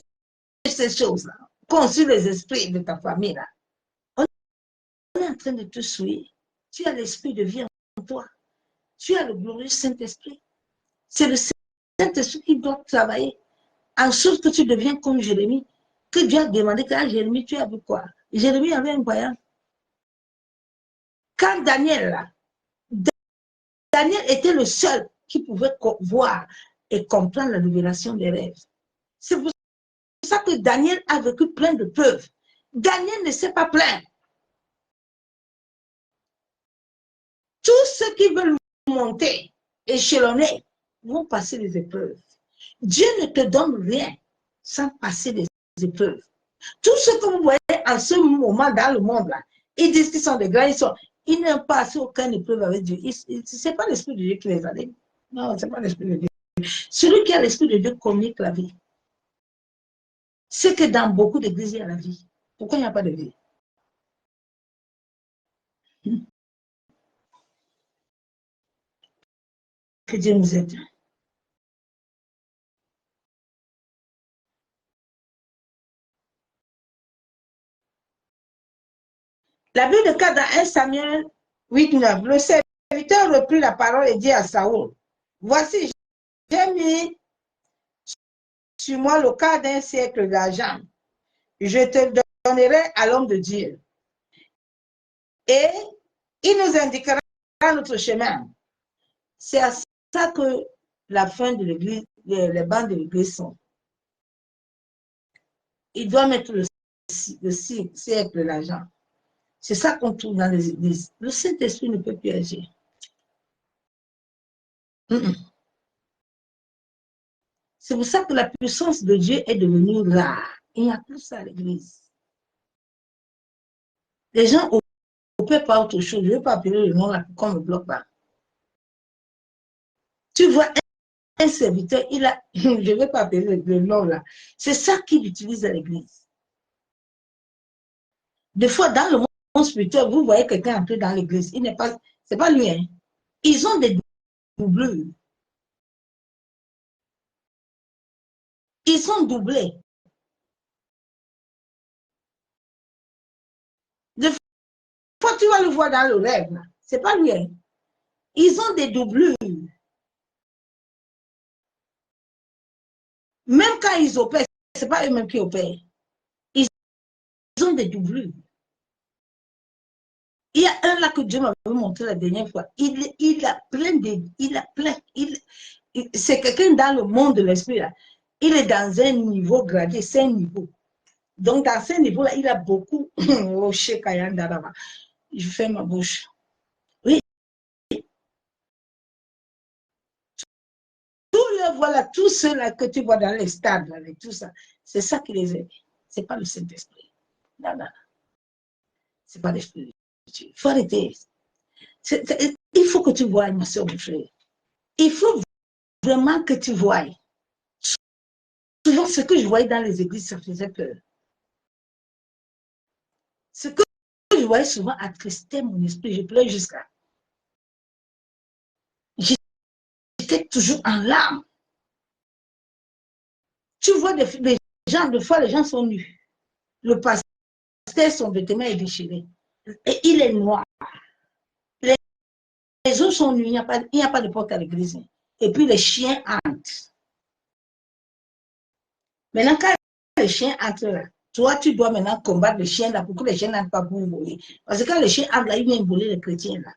ces choses-là, consulte les esprits de ta famille, là. On est en train de te souiller. Tu as l'esprit de vie en toi. Tu as le glorieux Saint-Esprit. C'est le Saint-Esprit qui doit travailler en sorte que tu deviens comme Jérémie, que Dieu a demandé qu'à Jérémie, tu as vu quoi? Jérémie avait un voyant. Quand Daniel, là, Daniel était le seul qui pouvait voir et comprendre la révélation des rêves. C'est pour ça que Daniel a vécu plein de preuves. Daniel ne s'est pas plaint. Tous ceux qui veulent monter, échelonner, vont passer les épreuves. Dieu ne te donne rien sans passer des épreuves. Tout ce que vous voyez en ce moment dans le monde, là, ils disent qu'ils sont des grands, ils n'ont passé aucune épreuve avec Dieu. Ce n'est pas l'Esprit de Dieu qui les a aidés. Non, ce n'est pas l'Esprit de Dieu. Celui qui a l'Esprit de Dieu communique la vie. C'est que dans beaucoup d'églises, il y a la vie. Pourquoi il n'y a pas de vie? Que Dieu nous aide. La Bible déclare dans 1 Samuel 8:9, le serviteur reprit la parole et dit à Saoul, voici, j'ai mis sur moi le quart d'un siècle d'argent. Je te donnerai à l'homme de Dieu. Et il nous indiquera notre chemin. C'est à ça que la fin de l'église, les bancs de l'église sont. Il doit mettre le siècle d'argent. C'est ça qu'on trouve dans les églises. Le Saint-Esprit ne peut plus agir. C'est pour ça que la puissance de Dieu est devenue rare. Il n'y a plus ça à l'église. Les gens opèrent pas autre chose. Je ne veux pas appeler le nom là qu'on ne me bloque pas. Tu vois, un serviteur, il a, je ne vais pas appeler le nom là. C'est ça qu'il utilise à l'église. Des fois, dans le monde spirituel, vous voyez quelqu'un entrer dans l'église. Il n'est pas, c'est pas lui, hein. Ils ont des doubleurs. Ils sont doublés. Des fois, tu vas le voir dans le rêve, là. C'est pas lui, hein. Ils ont des doublures. Même quand ils opèrent, c'est pas eux-mêmes qui opèrent. Ils ont des doublures. Il y a un là que Dieu m'avait montré la dernière fois. Il a plein de. Il a plein. C'est quelqu'un dans le monde de l'esprit. Là. Il est dans un niveau gradé, 5 niveaux. Donc, dans ces niveaux-là, il a beaucoup. Oh, je fais ma bouche. Oui. Voilà, tous ceux-là que tu vois dans les stades, là, tout ça, c'est ça qui les aide. Ce n'est pas le Saint-Esprit. Non, non. Ce n'est pas l'Esprit. Il faut arrêter. Il faut que tu vois, ma soeur, mon frère. Il faut vraiment que tu vois. Souvent, ce que je voyais dans les églises, ça faisait peur. Ce que je voyais souvent attristait mon esprit. Je pleurais jusqu'à. J'étais toujours en larmes. Tu vois des gens, des fois, les gens sont nus. Le pasteur, son vêtement est déchiré. Et il est noir. Les autres sont nus. Il n'y a pas de porte à l'église. Et puis, les chiens entrent. Maintenant, quand les chiens entrent là, toi, tu dois maintenant combattre les chiens là pour que les chiens n'entrent pas pour voler. Parce que quand les chiens entrent là, ils viennent voler les chrétiens là.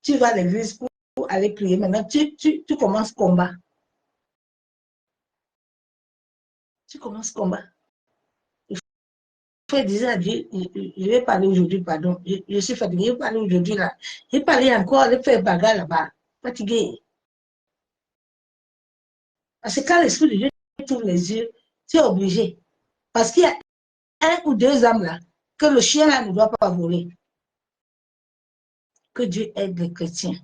Tu vas à l'église pour aller prier. Maintenant, tu commences combat. Tu commences combat. Il faut dire à Dieu, je vais parler aujourd'hui, pardon. Je suis fatigué, je vais parler aujourd'hui là. Je vais parler encore, je vais faire bagarre là-bas. Fatigué. Parce que quand l'Esprit de Dieu t'ouvre les yeux, tu es obligé. Parce qu'il y a un ou deux âmes là, que le chien là ne doit pas voler. Que Dieu aide les chrétiens,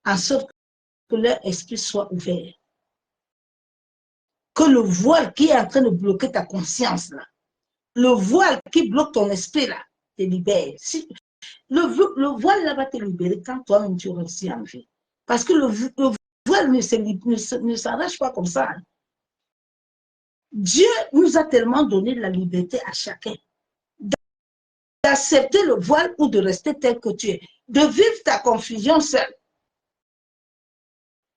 en sorte que leur esprit soit ouvert. Que le voile qui est en train de bloquer ta conscience là, le voile qui bloque ton esprit là, te libère. Le voile là va te libérer quand toi-même tu réussis à enlever. Parce que le voile ne s'arrache pas comme ça. Dieu nous a tellement donné la liberté à chacun d'accepter le voile ou de rester tel que tu es, de vivre ta confusion seule.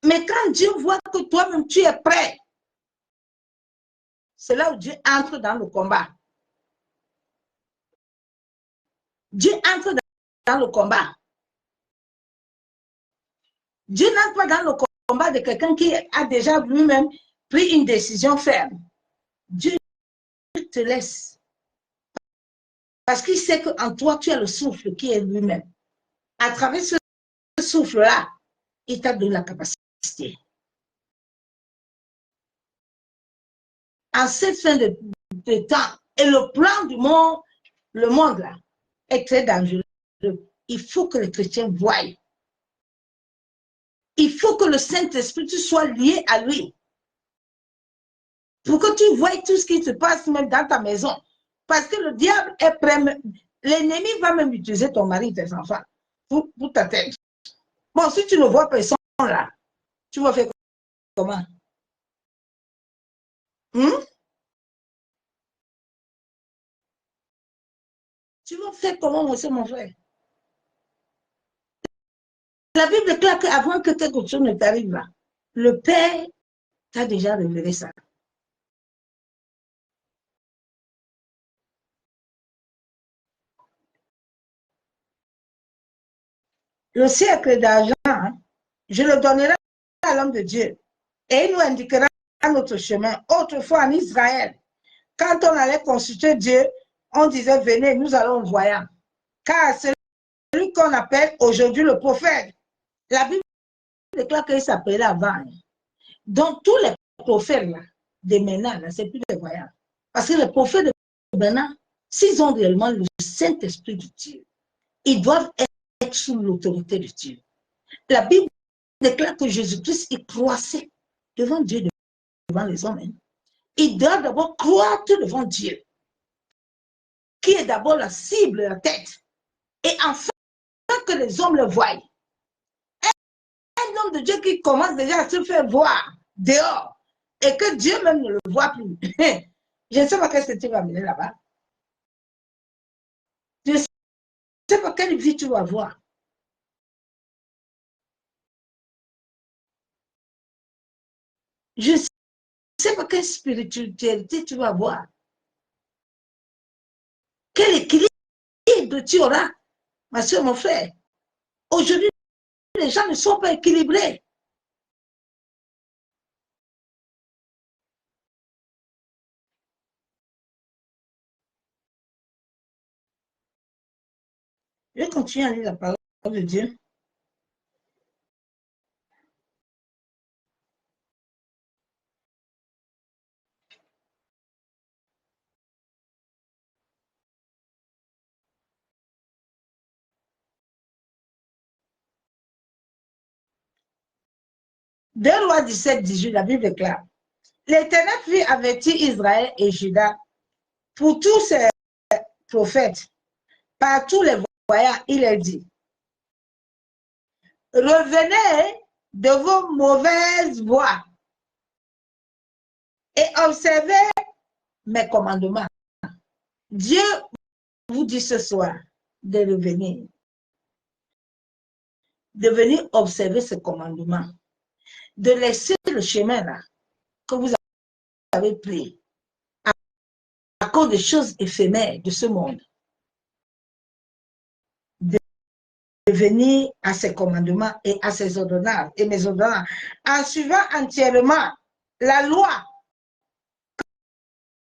Mais quand Dieu voit que toi-même tu es prêt, c'est là où Dieu entre dans le combat. Dieu entre dans le combat. Dieu n'entre pas dans le combat de quelqu'un qui a déjà lui-même pris une décision ferme. Dieu te laisse. Parce qu'il sait qu'en toi, tu as le souffle qui est lui-même. À travers ce souffle-là, il t'a donné la capacité. En cette fin de temps, et le plan du monde, le monde là, est très dangereux. Il faut que les chrétiens voient. Il faut que le Saint-Esprit soit lié à lui. Pour que tu voies tout ce qui se passe même dans ta maison. Parce que le diable est prêt. L'ennemi va même utiliser ton mari et tes enfants pour ta tête. Bon, si tu ne vois personne là, tu vas faire comment? Tu vas faire comment, mon frère? La Bible déclare qu'avant que quelque chose ne t'arrive là, le Père t'a déjà révélé ça. Le siècle d'argent, hein, je le donnerai à l'homme de Dieu et il nous indiquera notre chemin. Autrefois en Israël, quand on allait consulter Dieu, on disait venez, nous allons au voyant. Car celui qu'on appelle aujourd'hui le prophète, la Bible déclare qu'il s'appelait avant. Donc tous les prophètes là, de maintenant, ce n'est plus des voyants. Parce que les prophètes de maintenant, s'ils ont réellement le Saint-Esprit de Dieu, ils doivent être sous l'autorité de Dieu. La Bible déclare que Jésus-Christ est croissé devant Dieu, devant les hommes. Hein. Il doit d'abord croître devant Dieu, qui est d'abord la cible, la tête. Et enfin, que les hommes le voient. Un homme de Dieu qui commence déjà à se faire voir dehors et que Dieu même ne le voit plus. Je ne sais pas qu'est-ce que tu vas amener là-bas. Je ne sais pas quelle vie tu vas voir. Je ne sais pas quelle spiritualité tu vas voir. Quel équilibre tu auras, ma soeur, mon frère. Aujourd'hui, les gens ne sont pas équilibrés. Je vais continuer à lire la parole de Dieu. Deux Rois 17-18, la Bible déclare. L'Éternel fit avertir Israël et Juda pour tous ses prophètes. Par tous les voyants, il est dit, revenez de vos mauvaises voies et observez mes commandements. Dieu vous dit ce soir de revenir, de venir observer ce commandement, de laisser le chemin là que vous avez pris à cause des choses éphémères de ce monde, de venir à ses commandements et à ses ordonnances et mes ordonnances en suivant entièrement la loi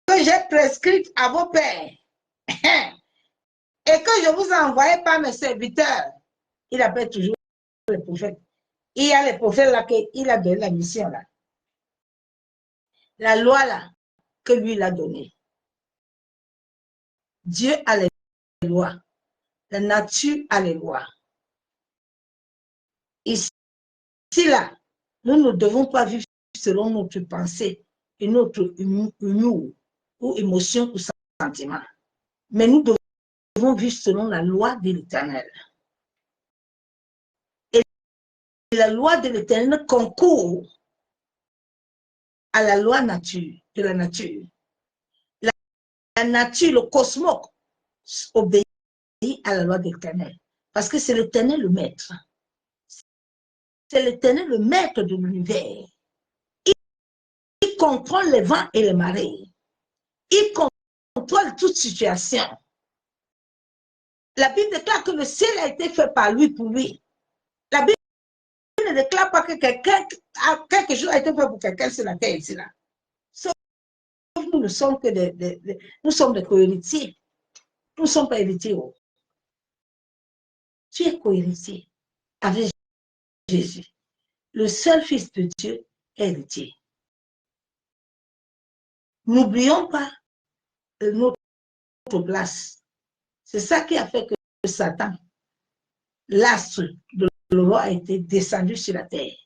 que j'ai prescrite à vos pères et que je vous ai envoyé par mes serviteurs. Il appelle toujours les prophètes. Il y a les prophètes là qu'il a donné la mission là. La loi là que lui il a donnée. Dieu a les lois. La nature a les lois. Ici là, nous ne devons pas vivre selon notre pensée et notre humour ou émotion ou sentiment. Mais nous devons vivre selon la loi de l'Éternel. Et la loi de l'Éternel concourt à la loi nature, de la nature. La nature, le cosmos, obéit à la loi de l'Éternel. Parce que c'est l'Éternel le maître. C'est l'Éternel le maître de l'univers. Il contrôle les vents et les marées. Il contrôle toute situation. La Bible déclare que le ciel a été fait par lui, pour lui. La Bible ne déclare pas que quelque chose a été fait pour quelqu'un sur la terre ici, là. Sauf nous ne sommes que nous sommes des co-héritiers. Nous ne sommes pas héritiers. Oh. Tu es co-héritier avec Jésus. Le seul Fils de Dieu est héritier. N'oublions pas notre place. C'est ça qui a fait que Satan, l'astre de le roi, a été descendu sur la terre.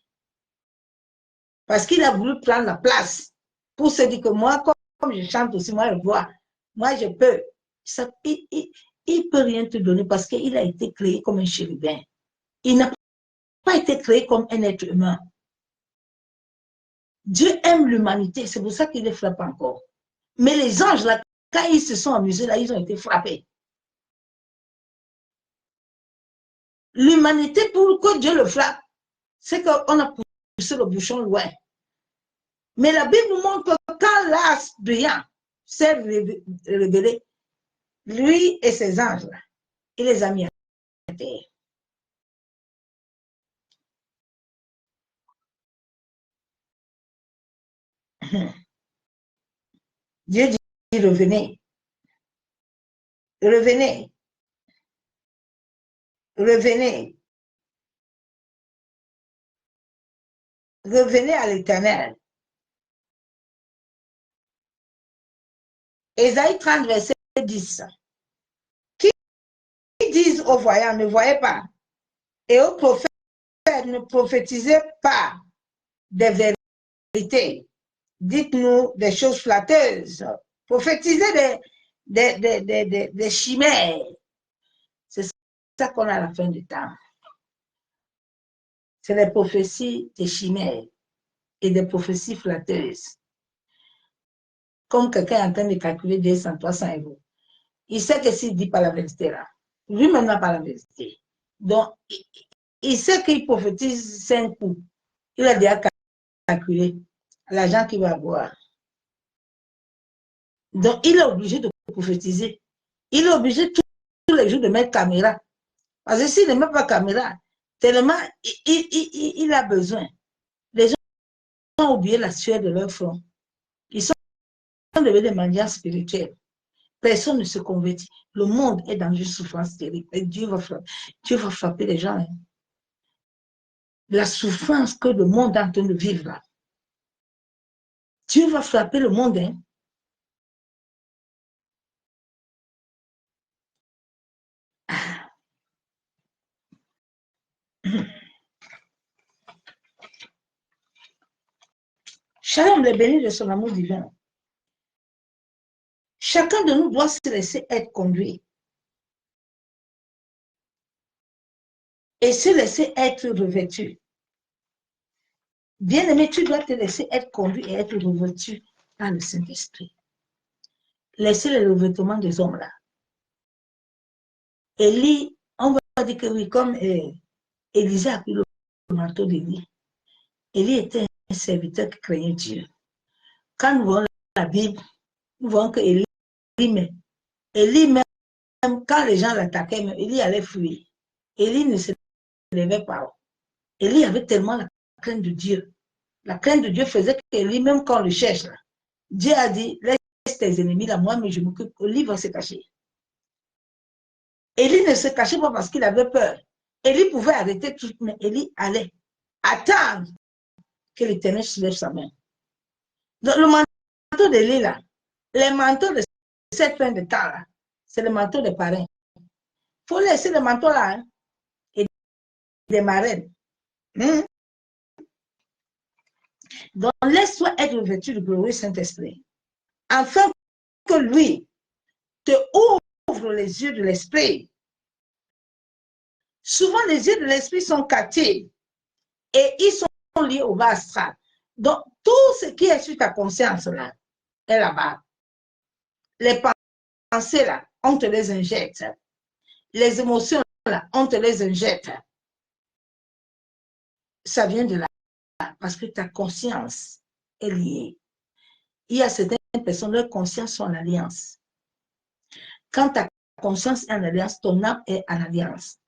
Parce qu'il a voulu prendre la place pour se dire que moi, comme je chante aussi, moi, je vois, moi, je peux. Ça, il ne peut rien te donner parce qu'il a été créé comme un chérubin. Il n'a pas été créé comme un être humain. Dieu aime l'humanité, c'est pour ça qu'il les frappe encore. Mais les anges, là, quand ils se sont amusés, là, ils ont été frappés. L'humanité, pour que Dieu le frappe, c'est qu'on a poussé le bouchon loin. Mais la Bible nous montre que quand l'as brillant s'est révélé, lui et ses anges, là, il les a mis à terre. Dieu dit, revenez, revenez, revenez, revenez à l'Éternel. Ésaïe 30, verset 10. Qui disent aux voyants, ne voyez pas, et aux prophètes, ne prophétisez pas des vérités. Dites-nous des choses flatteuses. Prophétisez des chimères. C'est ça qu'on a à la fin du temps. C'est les prophéties des chimères et des prophéties flatteuses. Comme quelqu'un est en train de calculer 200, 300 euros. Il sait que s'il ne dit pas la vérité là, lui-même n'a pas la vérité. Donc, il sait qu'il prophétise 5 coups. Il a déjà calculé l'argent qu'il va avoir. Donc, il est obligé de prophétiser. Il est obligé tous les jours de mettre caméra. Parce que s'il ne met pas caméra, tellement il a besoin. Les gens ont oublié la sueur de leur front. Ils sont devenus des mendiants spirituels. Personne ne se convertit. Le monde est dans une souffrance terrible. Et Dieu va frapper les gens. Hein. La souffrance que le monde est en train de vivre là. Dieu va frapper le monde. Hein. Shalom, les bénis de son amour divin. Chacun de nous doit se laisser être conduit. Et se laisser être revêtu. Bien-aimé, tu dois te laisser être conduit et être revêtu par le Saint-Esprit. Laissez le revêtement des hommes là. Élie, on va dire que oui, comme Élisée a pris le manteau d'Élie. Élie était un serviteur qui craignait Dieu. Quand nous voyons la Bible, nous voyons que Élie, même quand les gens l'attaquaient, Élie allait fuir. Élie ne se levait pas. Élie avait tellement la crainte de Dieu. La crainte de Dieu faisait qu'Élie, même quand on le cherche, là, Dieu a dit, laisse tes ennemis là, moi, mais je m'occupe. Élie va se cacher. Élie ne se cachait pas parce qu'il avait peur. Élie pouvait arrêter tout, mais Élie allait attendre que l'Éternel soulève sa main. Donc, le manteau d'Élie, là, les manteaux de cette fin de temps, là, c'est le manteau des parrains. Il faut laisser le manteau là, hein, et des marraines. Donc, laisse-toi être revêtu du glorieux Saint-Esprit, afin que lui te ouvre les yeux de l'esprit. Souvent, les yeux de l'esprit sont captés et ils sont liés au bas astral. Donc, tout ce qui est sur ta conscience là, est là-bas. Les pensées là, on te les injecte. Les émotions là, on te les injecte. Ça vient de là, parce que ta conscience est liée. Il y a certaines personnes, leur conscience sont en alliance. Quand ta conscience est en alliance, ton âme est en alliance.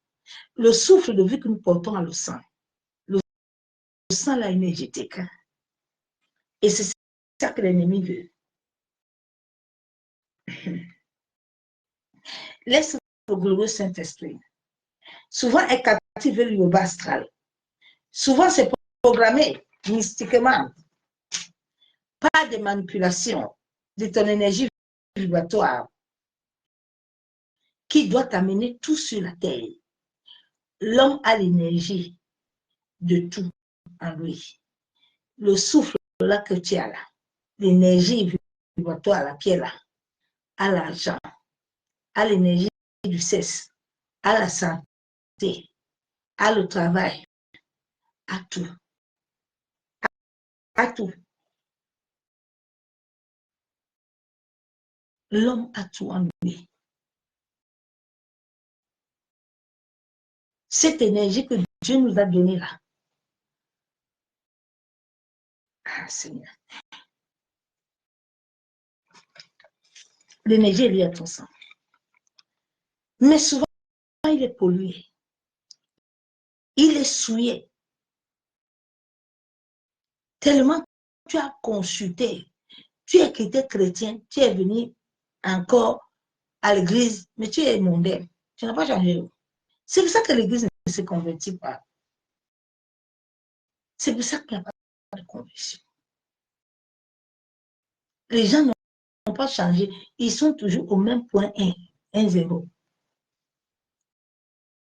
Le souffle de vie que nous portons à le sang là énergétique. Et c'est ça que l'ennemi veut. Laisse le glorieux Saint-Esprit. Souvent est captivé le yoga astral. Souvent c'est programmé mystiquement par des manipulations de ton énergie vibratoire qui doit t'amener tout sur la terre. L'homme a l'énergie de tout en lui. Le souffle là que tu as là, l'énergie vibratoire là qui est là, à l'argent, à l'énergie du sexe, à la santé, à le travail, à tout. À tout. L'homme a tout en lui. Cette énergie que Dieu nous a donnée là. Ah, Seigneur. L'énergie est liée à ton sang. Mais souvent, il est pollué. Il est souillé. Tellement tu as consulté. Tu es quitté chrétien. Tu es venu encore à l'église, mais tu es mondain. Tu n'as pas changé. C'est pour ça que l'église ne se convertit pas. C'est pour ça qu'il n'y a pas de conversion. Les gens n'ont pas changé. Ils sont toujours au même point 1, 0.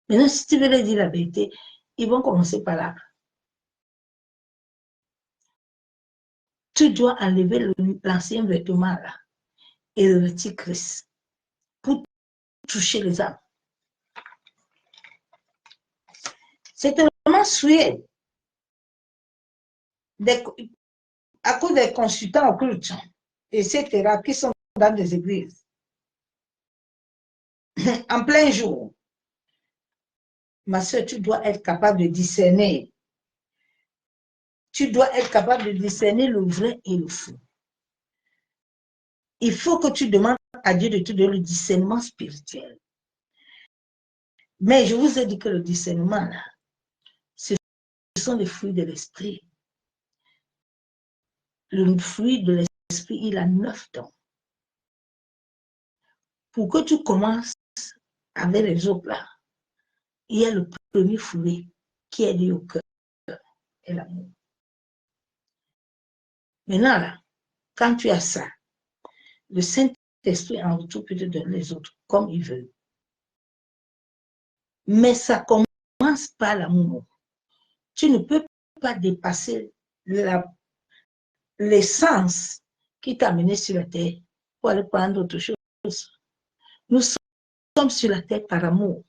Maintenant, si tu veux leur dire la vérité, ils vont commencer par là. Tu dois enlever l'ancien vêtement là et revêtir Christ pour toucher les âmes. C'est tellement souillé à cause des consultants occultes, etc., qui sont dans des églises. En plein jour, ma soeur, tu dois être capable de discerner. Tu dois être capable de discerner le vrai et le faux. Il faut que tu demandes à Dieu de te donner le discernement spirituel. Mais je vous ai dit que le discernement, là, ce sont les fruits de l'esprit. Le fruit de l'esprit, il a 9 dons. Pour que tu commences avec les autres là, il y a le premier fruit qui est lié au cœur et l'amour. Maintenant là, quand tu as ça, le Saint-Esprit en retour peut te donner les autres comme il veut. Mais ça commence par l'amour. Tu ne peux pas dépasser l'essence qui t'a amené sur la terre pour aller prendre autre chose. Nous sommes sur la terre par amour.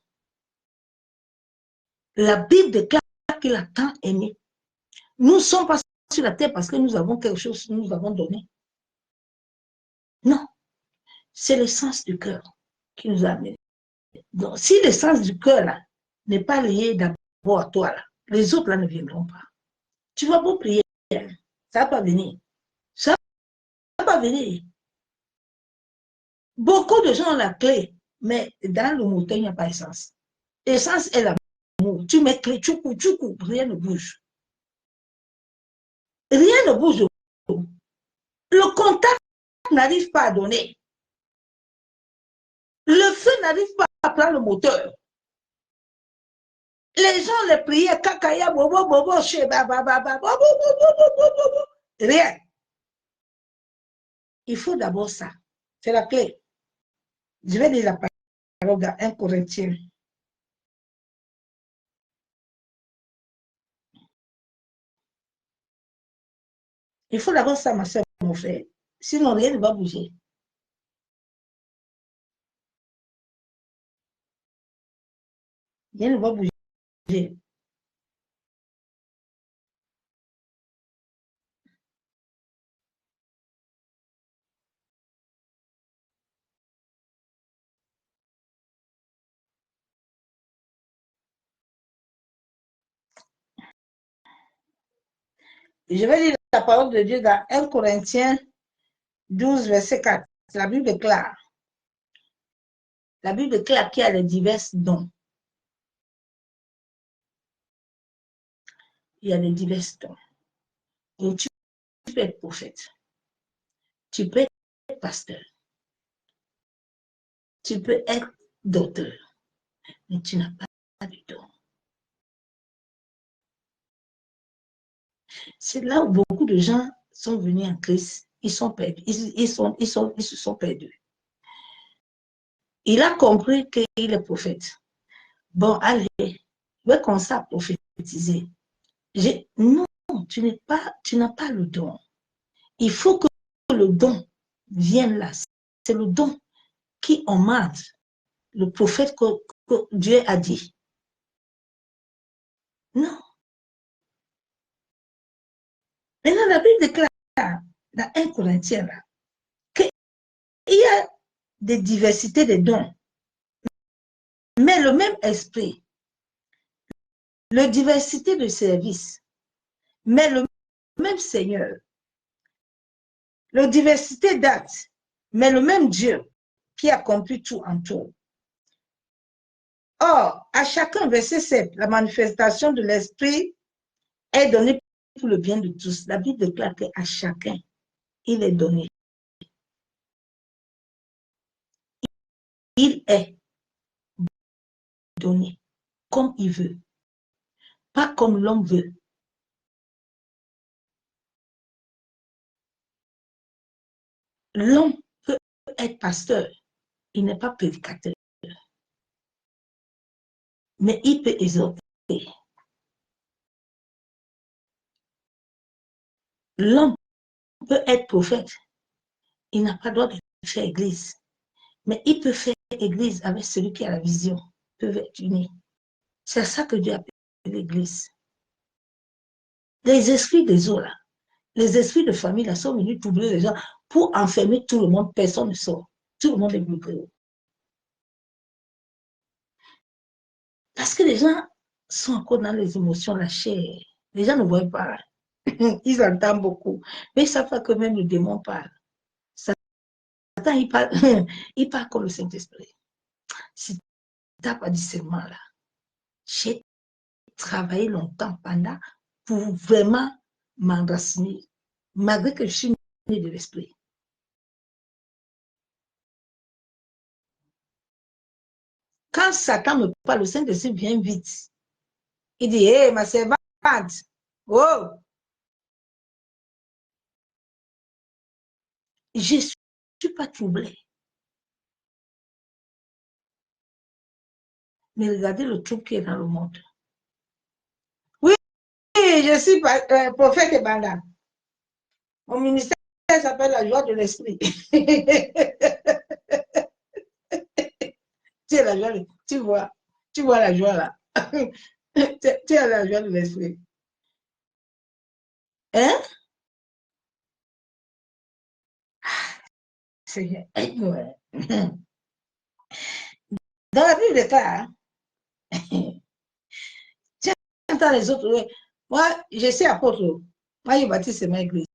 La Bible déclare qu'il a tant aimé. Nous ne sommes pas sur la terre parce que nous avons quelque chose que nous avons donné. Non, c'est l'essence du cœur qui nous a amenés. Donc, si l'essence du cœur là n'est pas liée d'abord à toi, là, les autres là ne viendront pas. Tu vas beau prier, ça ne va pas venir. Ça ne va pas venir. Beaucoup de gens ont la clé, mais dans le moteur, il n'y a pas d'essence. L'essence est l'amour. Tu mets clé, tu coupes, rien ne bouge. Rien ne bouge. Le contact n'arrive pas à donner. Le feu n'arrive pas à prendre le moteur. Les gens les priaient, kakaya, bobo, bobo, sheba, baba, bobo, bobo, rien. Il faut d'abord ça. C'est la clé. Je vais dire la parole dans 1 Corinthiens. Il faut d'abord ça, ma soeur, mon frère. Sinon, rien ne va bouger. Rien ne va bouger. Je vais lire la parole de Dieu dans 1 Corinthiens 12, verset 4. La Bible déclare. La Bible déclare qu'il y a les divers dons. Il y a les divers dons. Et tu peux être prophète. Tu peux être pasteur. Tu peux être docteur. Mais tu n'as pas de don. C'est là où beaucoup de gens sont venus en Christ. Ils sont perdus. Ils se sont perdus. Il a compris qu'il est prophète. Bon, allez, je vais commencer à prophétiser. Non, tu n'as pas le don. Il faut que le don vienne là. C'est le don qui augmente le prophète que Dieu a dit. Non. Maintenant, la Bible déclare dans 1 Corinthiens qu'il y a des diversités de dons, mais le même esprit, la diversité de services, mais le même Seigneur, la diversité d'actes, mais le même Dieu qui accomplit tout en tout. Or, à chacun, verset 7, la manifestation de l'esprit est donnée pour le bien de tous. La Bible déclare qu'à chacun, il est donné. Il est donné comme il veut, pas comme l'homme veut. L'homme être pasteur, il n'est pas prédicateur, mais il peut exhorter. L'homme peut être prophète, il n'a pas le droit de faire église, mais il peut faire église avec celui qui a la vision, ils peuvent être unis. C'est ça que Dieu appelle l'église. Les esprits des eaux, là, les esprits de famille, là, sont venus troubler les gens pour enfermer tout le monde, personne ne sort. Tout le monde est bloqué. Parce que les gens sont encore dans les émotions, la chair. Les gens ne voient pas. Ils entendent beaucoup. Mais ils ne savent pas que même le démon parle. Satan, il parle, il parle comme le Saint-Esprit. Si tu n'as pas discernement là, j'ai travaillé longtemps pendant pour vraiment m'enraciner, malgré que je suis né de l'Esprit. Quand Satan me parle, le Saint-Esprit vient vite. Il dit, hé, ma servante, oh, je ne suis pas troublée. Mais regardez le trouble qui est dans le monde. Oui, je suis prophète et bandant. Mon ministère s'appelle la joie de l'esprit. Tu es la joie, tu vois la joie là. Tu as la joie de l'esprit. Hein? Seigneur, aide-nous. Dans la Bible déclare, tu entends les autres. Ouais. Moi, je suis apôtre. Moi, je baptise ma église.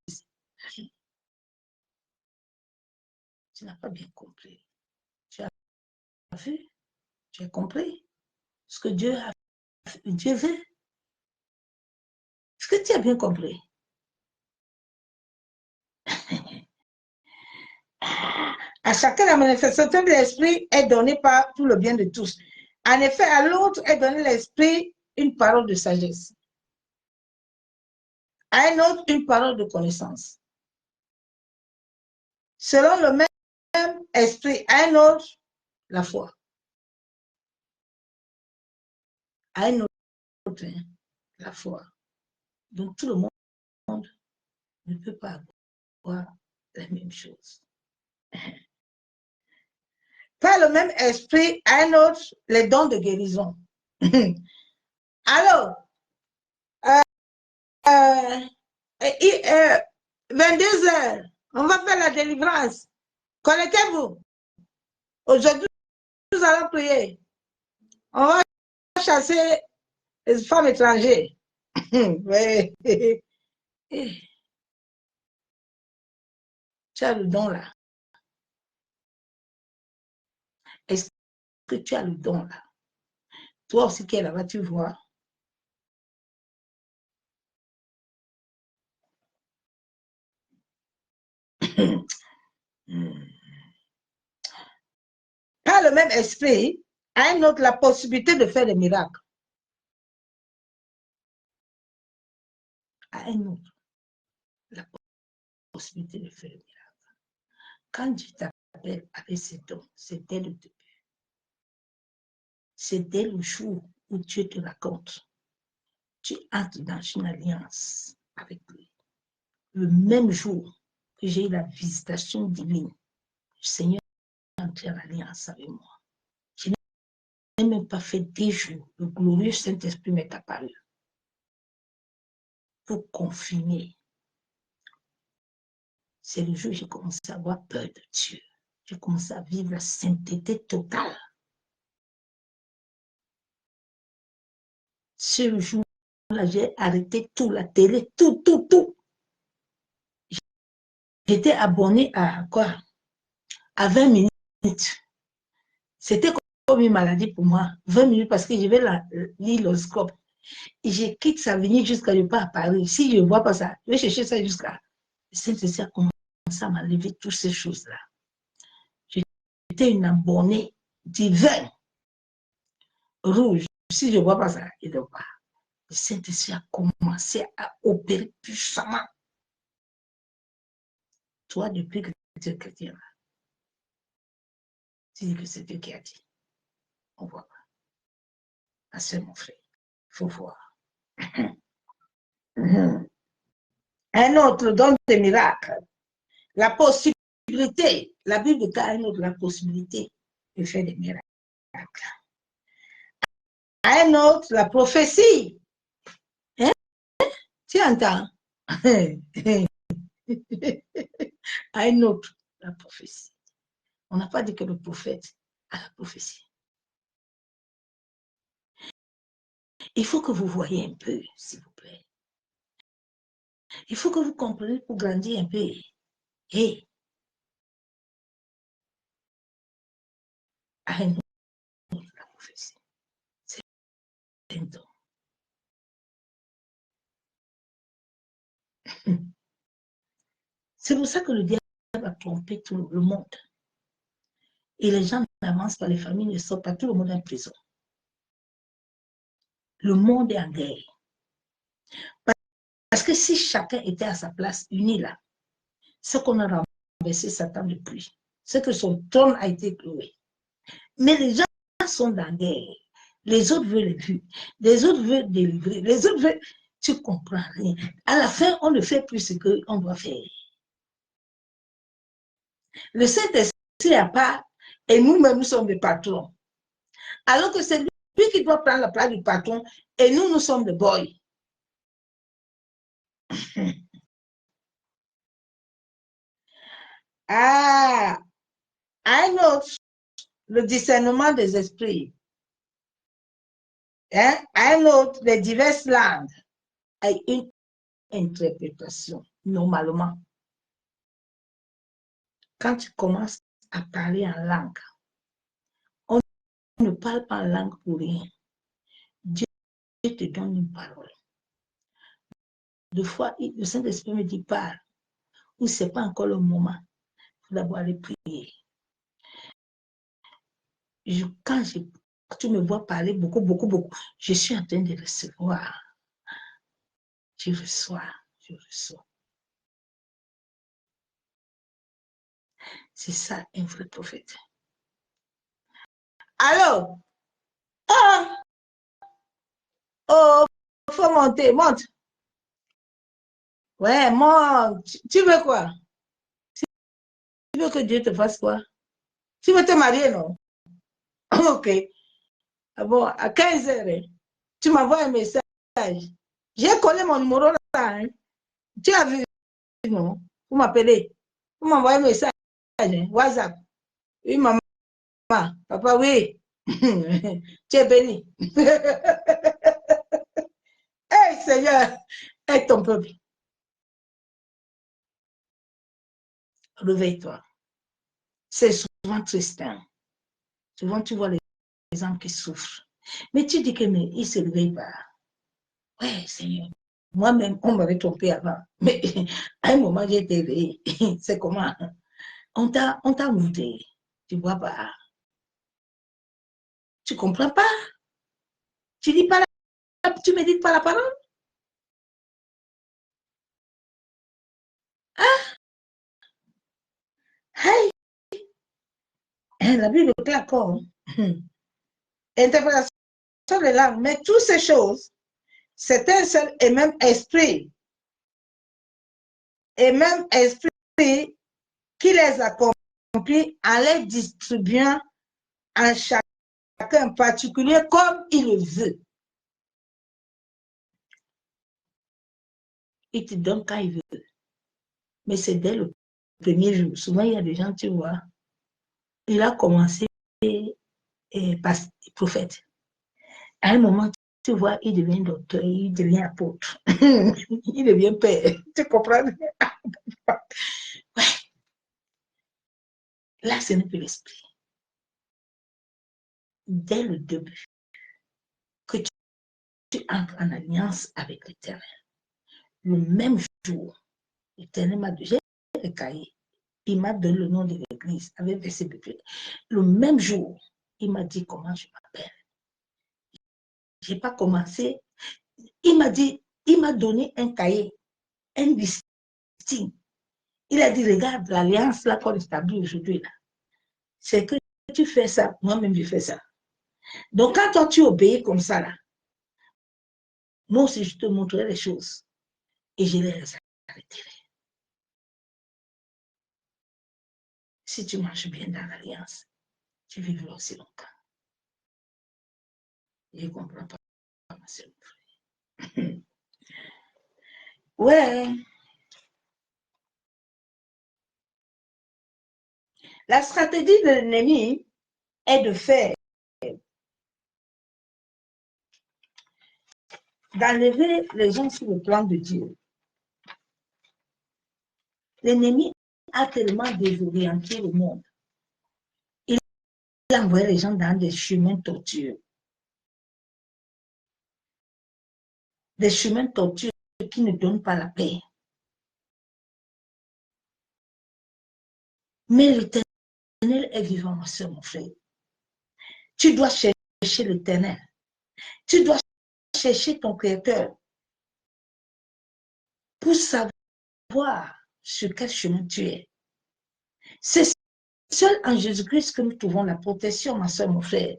Tu n'as pas bien compris. Tu as vu? Tu as compris ce que Dieu veut? Est-ce que tu as bien compris? À chacun, la manifestation de l'esprit est donnée pour le bien de tous. En effet, à l'autre est donné l'esprit une parole de sagesse. À un autre, une parole de connaissance. Selon le même esprit, à un autre, la foi. À un autre, la foi. Donc tout le monde ne peut pas avoir la même chose. Par le même esprit, à un autre, les dons de guérison. Alors, 22 heures, on va faire la délivrance. Connectez-vous. Aujourd'hui, nous allons prier. On va chasser les femmes étrangères. Oui. Tu as le don là. Est-ce que tu as le don là? Toi aussi qui es là-bas, tu vois. Par le même esprit, à un autre la possibilité de faire des miracles. À un autre, la possibilité de faire des miracles. Quand Dieu t'appelle avec ces dons, c'est dès le début. C'est dès le jour où Dieu te raconte. Tu entres dans une alliance avec lui. Le même jour que j'ai eu la visitation divine, le Seigneur est entré en alliance avec moi. Je n'ai même pas fait 10 jours. Le glorieux Saint-Esprit m'est apparu pour confirmer. C'est le jour où j'ai commencé à avoir peur de Dieu. J'ai commencé à vivre la sainteté totale. Ce jour-là, j'ai arrêté tout, la télé, tout. J'étais abonné à quoi? À 20 minutes. C'était comme une maladie pour moi. 20 minutes parce que je vais lire l'horoscope. Et je quitte ça venir jusqu'à ne pas à Paris. Si je ne vois pas ça, je vais chercher ça jusqu'à. Saint-Esprit a commencé à m'enlever toutes ces choses-là. J'étais une abonnée divine, rouge. Si je ne vois pas ça, je ne vois pas. Le Saint-Esprit a commencé à opérer puissamment. Toi, depuis que tu es chrétien, Tu dis que c'est Dieu qui a dit. On voit pas. Ah, c'est mon frère. Il faut voir. Un autre don des miracles. La possibilité. La Bible a un autre, la possibilité de faire des miracles. Un autre, la prophétie. Hein? Tu entends? Un autre, la prophétie. On n'a pas dit que le prophète a la prophétie. Il faut que vous voyez un peu, s'il vous plaît. Il faut que vous compreniez pour grandir un peu. Et un autre, la prophétie. C'est un don. C'est pour ça que le diable a trompé tout le monde. Et les gens n'avancent pas, les familles ne sortent pas, tout le monde est en prison. Le monde est en guerre. Parce que si chacun était à sa place, uni là, ce qu'on a renversé Satan depuis, c'est que son trône a été cloué. Mais les gens sont dans la guerre. Les autres veulent les vues. Les autres veulent délivrer. Les autres veulent... Tu comprends rien. À la fin, on ne fait plus ce qu'on doit faire. Le Saint-Esprit n'a pas, et nous-mêmes, nous sommes des patrons. Alors que c'est lui qui doit prendre la place du patron, et nous sommes des boys. Ah, un autre, le discernement des esprits. Hein? Un autre, les diverses langues. Et une interprétation, normalement. Quand tu commences à parler en langue, on ne parle pas en langue pour rien. Dieu te donne une parole. Deux fois, le Saint-Esprit me dit parle, ou ce n'est pas encore le moment. Il faut d'abord aller prier. Quand tu me vois parler beaucoup, je suis en train de recevoir. Je reçois. C'est ça, un vrai prophète. Alors, oh, faut monter, monte. Ouais, monte. Tu veux quoi? Tu veux que Dieu te fasse quoi? Tu veux te marier, non? Ok. Ah bon, à 15 heures, tu m'envoies un message. J'ai collé mon numéro là. Hein. Tu as vu, non? Vous m'appelez. Vous m'envoyez un message. Hein? WhatsApp. Oui, maman. Papa, oui. Tu es béni. Hey, Seigneur, aide ton peuple. Réveille-toi. C'est souvent triste. Hein? Souvent, tu vois les gens qui souffrent. Mais tu dis que mais ils ne se réveillent pas. Ouais, Seigneur. Moi-même, on m'avait trompé avant. Mais à un moment, j'ai été réveillée. C'est comment? On t'a monté. Tu vois pas. Tu comprends pas. Tu dis pas tu médites pas la parole. Ah, hey. La Bible est claire comme. Interprétation des langues. Mais toutes ces choses, c'est un seul et même esprit. Et même esprit qui les accomplit en les distribuant en chacun particulier comme il le veut. Il te donne quand il veut. Mais c'est dès le premier jour. Souvent, il y a des gens, tu vois, il a commencé prophète. À un moment, tu vois, il devient docteur, il devient apôtre, il devient père. Tu comprends? Ouais. Là, ce n'est plus l'esprit. Dès le début, que tu entres en alliance avec l'Éternel, le même jour, l'Éternel m'a dit, j'ai le cahier, il m'a donné le nom de l'église avec verset biblique. Le même jour, il m'a dit comment je m'appelle. Je n'ai pas commencé. Il m'a dit, il m'a donné un cahier, un listing. Il a dit, regarde, l'alliance là qu'on établit aujourd'hui, là, c'est que tu fais ça, moi-même je fais ça. Donc quand toi tu obéis comme ça là, moi aussi je te montrerai les choses et je les arrêterai. Si tu marches bien dans l'alliance, tu vivras aussi longtemps. Je ne comprends pas, ma soeur. Ouais. La stratégie de l'ennemi est de faire, d'enlever les gens sur le plan de Dieu. L'ennemi a tellement désorienté le monde. Il envoie les gens dans des chemins tortueux. Des chemins tortueux qui ne donnent pas la paix. Mais l'Éternel est vivant, ma soeur, mon frère. Tu dois chercher l'Éternel. Tu dois chercher ton Créateur pour savoir sur quel chemin tu es. C'est seul en Jésus-Christ que nous trouvons la protection, ma soeur, mon frère.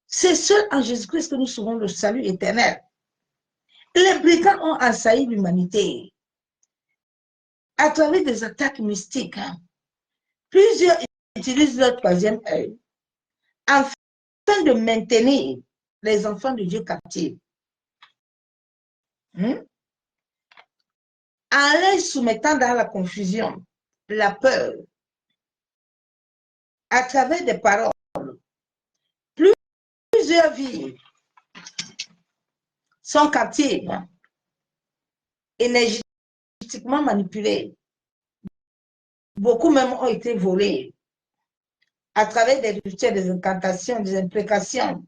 C'est seul en Jésus-Christ que nous trouvons le salut éternel. Les brigands ont assailli l'humanité à travers des attaques mystiques. Plusieurs utilisent leur troisième œil afin de maintenir les enfants de Dieu captifs. En les soumettant dans la confusion, la peur, à travers des paroles. Plusieurs vies sont captives, énergétiquement manipulées. Beaucoup même ont été volés à travers des rituels, des incantations, des imprécations,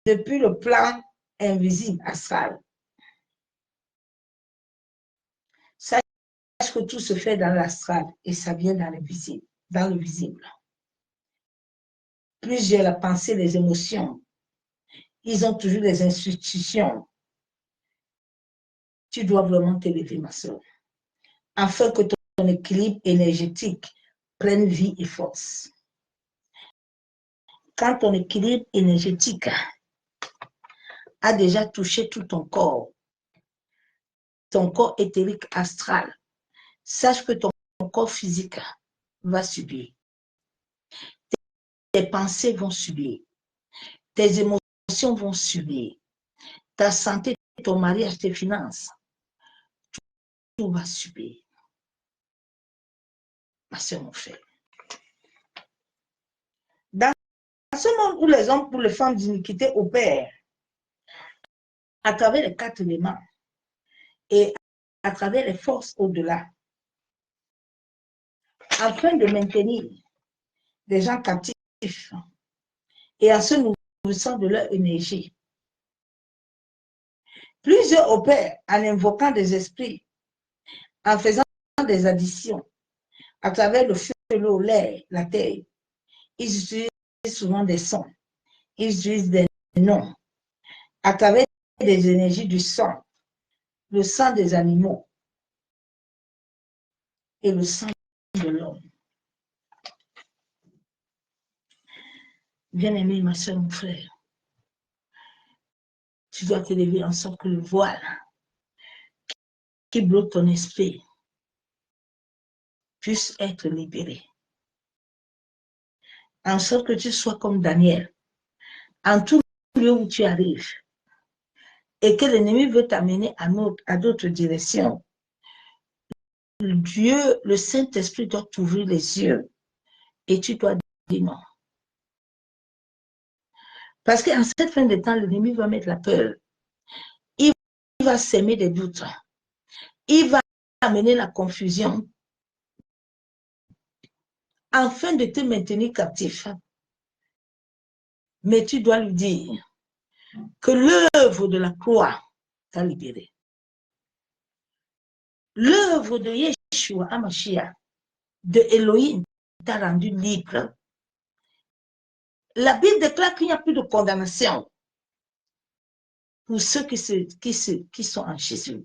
depuis le plan invisible astral. Sache que tout se fait dans l'astral et ça vient dans le visible. Dans le visible. Plusieurs, la pensée, les émotions, ils ont toujours des institutions. Tu dois vraiment t'élever, ma soeur, afin que ton équilibre énergétique prenne vie et force. Quand ton équilibre énergétique a déjà touché tout ton corps éthérique astral, sache que ton corps physique va subir. Tes pensées vont subir. Tes émotions vont subir. Ta santé, ton mariage, tes finances, tout va subir. Ma soeur, mon frère. Dans ce monde où les hommes pour les femmes d'iniquité opèrent à travers les 4 éléments et à travers les forces au-delà, afin de maintenir des gens captifs et en se nourrissant de leur énergie. Plusieurs opèrent en invoquant des esprits, en faisant des additions à travers le feu, l'eau, l'air, la terre. Ils utilisent souvent des sons, ils utilisent des noms à travers des énergies du sang, le sang des animaux et le sang de l'homme. Bien-aimé, ma soeur, mon frère, tu dois t'élever en sorte que le voile qui bloque ton esprit puisse être libéré. En sorte que tu sois comme Daniel, en tout lieu où tu arrives, et que l'ennemi veut t'amener à d'autres directions. Dieu, le Saint-Esprit doit t'ouvrir les yeux et tu dois dire non. Parce qu'en cette fin de temps, l'ennemi va mettre la peur. Il va s'aimer des doutes. Il va amener la confusion afin de te maintenir captif. Mais tu dois lui dire que l'œuvre de la croix t'a libéré. L'œuvre de Yeshua Hamashiach, de Elohim, t'a rendu libre. La Bible déclare qu'il n'y a plus de condamnation pour ceux qui sont en Jésus.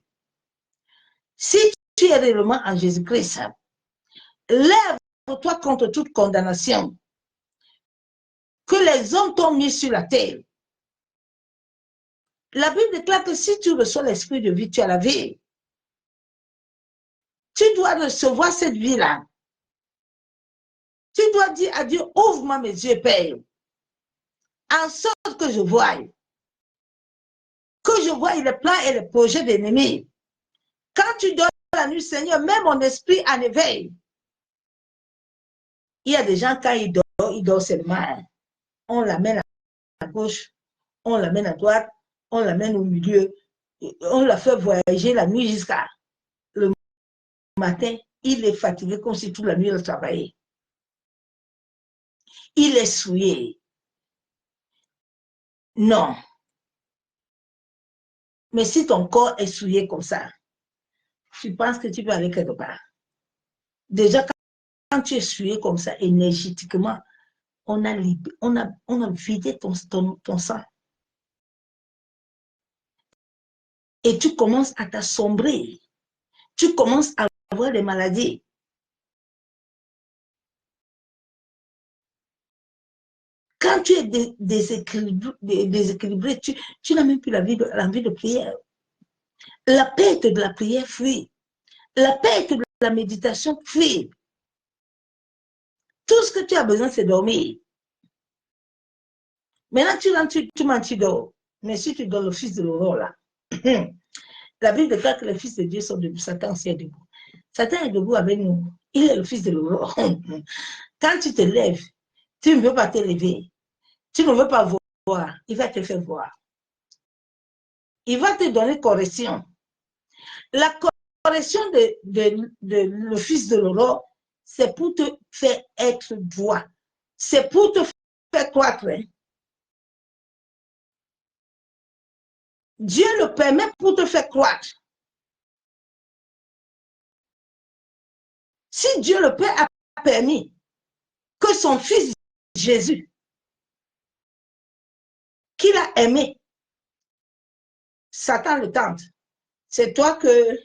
Si tu es réellement en Jésus-Christ, Lève-toi contre toute condamnation que les hommes t'ont mis sur la terre. La Bible déclare que si tu reçois l'esprit de vie, tu as la vie. Tu dois recevoir cette vie-là. Tu dois dire à Dieu, ouvre-moi mes yeux, Père, en sorte que je voie les plans et les projets de l'ennemi. Quand tu dors la nuit, Seigneur, mets mon esprit en éveil. Il y a des gens, quand ils dorment seulement. On l'amène à gauche, on l'amène à droite, on l'amène au milieu. On la fait voyager la nuit jusqu'à le matin. Il est fatigué comme si toute la nuit il travaillait. Il est souillé. Non. Mais si ton corps est souillé comme ça, tu penses que tu peux aller quelque part. Déjà, quand tu es souillé comme ça, énergétiquement, on a vidé ton sang. Et tu commences à t'assombrer. Tu commences à avoir des maladies. Quand tu es déséquilibré, tu n'as même plus l'envie de prière. La perte de la prière fuit. La perte de la méditation fuit. Tout ce que tu as besoin, c'est dormir. Maintenant, tu rentres, tu dors. Mais si tu dors le fils de l'aurore, là, la Bible déclare que les fils de Dieu sont debout. Satan aussi est debout. Satan est debout avec nous. Il est le fils de l'aurore. Quand tu te lèves, tu ne veux pas te lever. Tu ne veux pas voir. Il va te faire voir. Il va te donner correction. La correction de le fils de l'aurore, c'est pour te faire être droit. C'est pour te faire croître. Hein. Dieu le permet pour te faire croître. Si Dieu le Père a permis que son fils Jésus, qu'il a aimé, Satan le tente, c'est toi que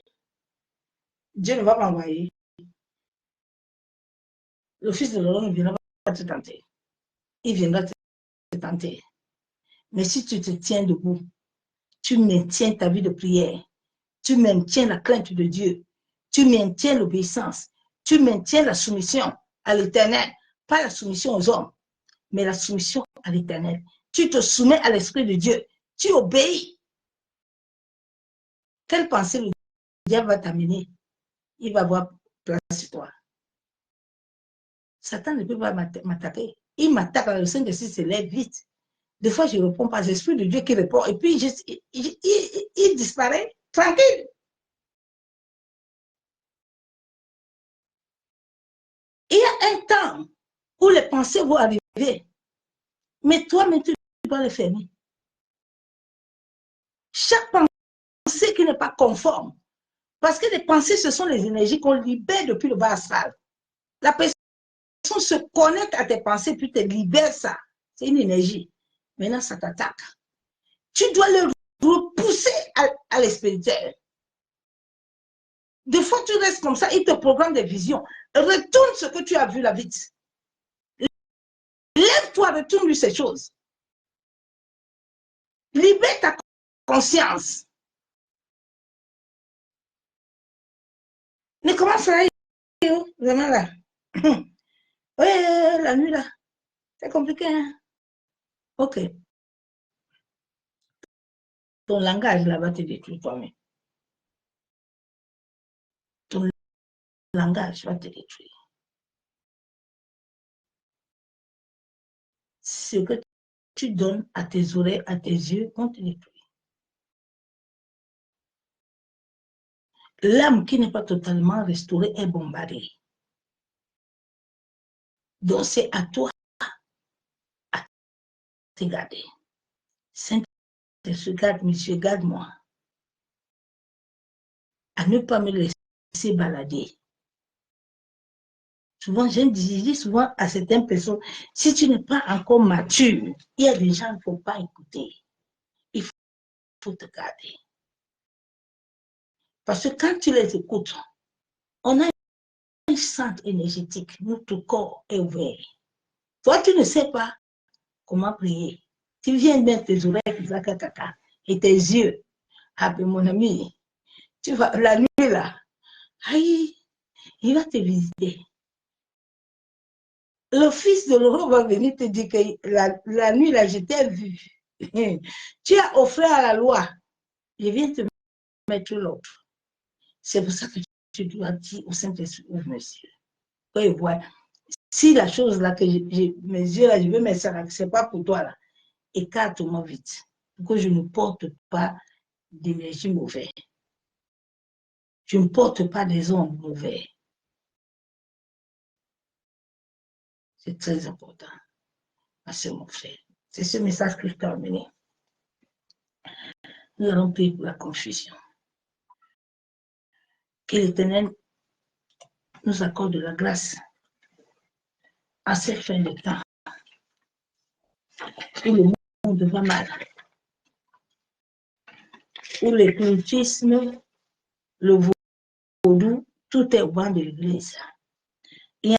Dieu ne va pas envoyer. Le fils de l'homme ne viendra pas te tenter. Il viendra te tenter. Mais si tu te tiens debout, tu maintiens ta vie de prière, tu maintiens la crainte de Dieu, tu maintiens l'obéissance, tu maintiens la soumission à l'Éternel, pas la soumission aux hommes, mais la soumission à l'Éternel. Tu te soumets à l'Esprit de Dieu, tu obéis. Quelle pensée le diable va t'amener? Il va avoir place sur toi. Satan ne peut pas m'attaquer. Il m'attaque, le Saint-Esprit se lève vite. Des fois, je ne réponds pas, l'Esprit de Dieu qui répond, et puis il disparaît tranquille. Il y a un temps où les pensées vont arriver, mais toi-même, tu dois les fermer. Chaque pensée qui n'est pas conforme, parce que les pensées, ce sont les énergies qu'on libère depuis le bas astral. La personne se connecte à tes pensées, puis te libère ça. C'est une énergie. Maintenant, ça t'attaque. Tu dois le repousser à l'espirituel. Des fois, tu restes comme ça, il te programme des visions. Retourne ce que tu as vu là vite. Lève-toi, retourne-lui ces choses. Libère ta conscience. Mais comment ça va, vraiment là? Oui, la nuit là, c'est compliqué. Hein? Ok. Ton langage là va te détruire toi-même. Ton langage va te détruire. Ce que tu donnes à tes oreilles, à tes yeux, on te détruit. L'âme qui n'est pas totalement restaurée est bombardée. Donc c'est à toi à te garder. Saint-Esprit, garde, monsieur, garde-moi. À ne pas me laisser balader. Souvent, je dis souvent à certaines personnes, si tu n'es pas encore mature, il y a des gens qu'il ne faut pas écouter. Il faut te garder. Parce que quand tu les écoutes, on a un centre énergétique, notre corps est ouvert. Toi, tu ne sais pas comment prier. Tu viens mettre tes oreilles et tes yeux. Ah, ben mon ami, tu vas, la nuit là, aïe, il va te visiter. Le fils de l'Euro va venir te dire que la nuit là, je t'ai vu. Tu as offert à la loi. Je viens te mettre l'autre. C'est pour ça que tu dois dire au Saint-Esprit, ouvre mes yeux. Quand il voit, si la chose là que mes yeux là, je veux mettre ça là, c'est pas pour toi là, écarte-moi vite. Pour que je ne porte pas d'énergie mauvaise. Je ne porte pas des ondes mauvaises. C'est très important. C'est mon frère. C'est ce message que je t'ai amené. Nous allons prier pour la confusion. Que l'Éternel nous accorde de la grâce à cette fin de temps où le monde va mal, où l'éclectisme, le vaudou, tout est au banc de l'Église. Il y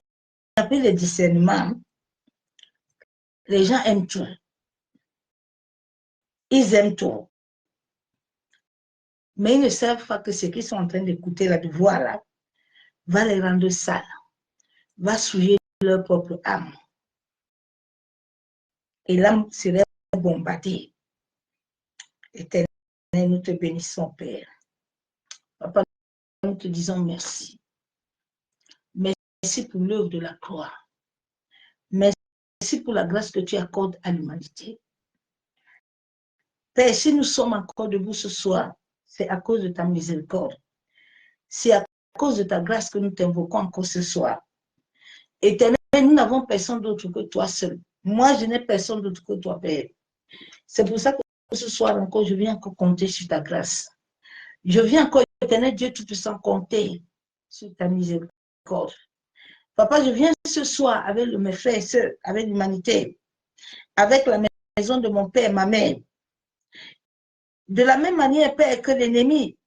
a plus de discernement. Les gens aiment tout. Ils aiment tout. Mais ils ne savent pas que ce qu'ils sont en train d'écouter, là, de voir là, va les rendre sales, va souiller leur propre âme. Et l'âme serait bombardée. Éternel, nous te bénissons, Père. Papa, nous te disons merci. Merci pour l'œuvre de la croix. Merci pour la grâce que tu accordes à l'humanité. Père, si nous sommes encore debout ce soir, c'est à cause de ta miséricorde. C'est à cause de ta grâce que nous t'invoquons encore ce soir. Éternel, nous n'avons personne d'autre que toi seul. Moi, je n'ai personne d'autre que toi, Père. C'est pour ça que ce soir encore, je viens encore compter sur ta grâce. Je viens encore, Éternel Dieu Tout-Puissant, compter sur ta miséricorde. Papa, je viens ce soir avec mes frères et sœurs, avec l'humanité, avec la maison de mon père, ma mère. De la même manière, Père, que l'ennemi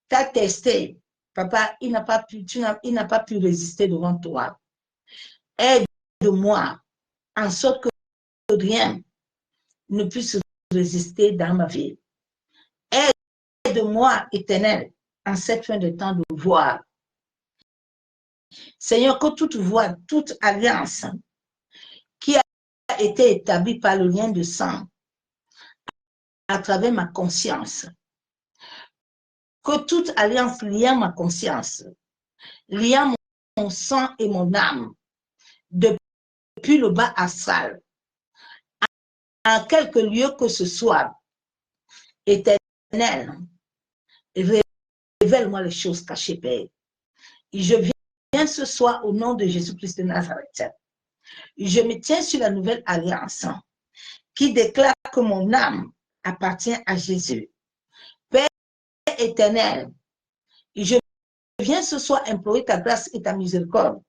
t'a testé, papa, il n'a pas pu résister devant toi. Aide-moi en sorte que rien ne puisse résister dans ma vie. Aide-moi, Éternel, en cette fin de temps de voir. Seigneur, que toute voie, toute alliance qui a été établie par le lien de sang à travers ma conscience, que toute alliance liant ma conscience, liant mon sang et mon âme, depuis le bas astral, en quelque lieu que ce soit, Éternel, révèle-moi les choses cachées, Père. Je viens ce soir au nom de Jésus-Christ de Nazareth. Je me tiens sur la nouvelle alliance qui déclare que mon âme appartient à Jésus. Père éternel, je viens ce soir implorer ta grâce et ta miséricorde,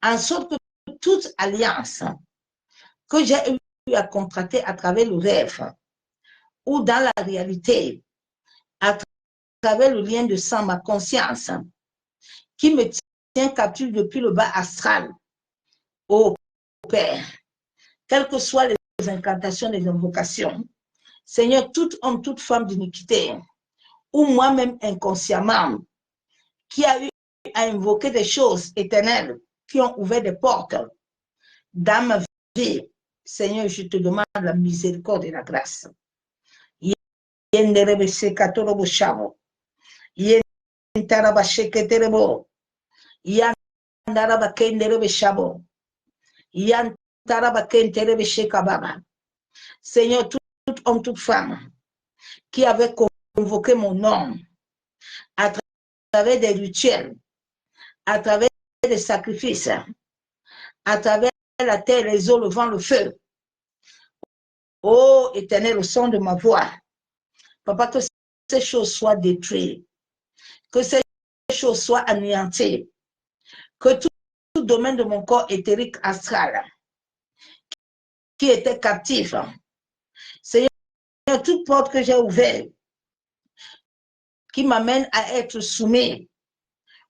en sorte que toute alliance que j'ai eu à contracter à travers le rêve ou dans la réalité, à travers le lien de sang, ma conscience, qui me tient captive depuis le bas astral, ô Père, quelles que soient les incantations, les invocations, Seigneur, tout homme, toute femme d'iniquité, ou moi-même inconsciemment, qui a eu à invoquer des choses éternelles, qui ont ouvert des portes dans ma vie, Seigneur, je te demande la miséricorde et la grâce. Seigneur, tout homme, toute femme qui avait convoqué mon nom à travers des rituels, à travers des sacrifices, à travers la terre, les eaux, le vent, le feu. Ô Éternel, au son de ma voix, Papa, que ces choses soient détruites, que ces choses soient anéanties, que tout domaine de mon corps éthérique astral qui était captif, Seigneur, toute porte que j'ai ouverte, qui m'amène à être soumis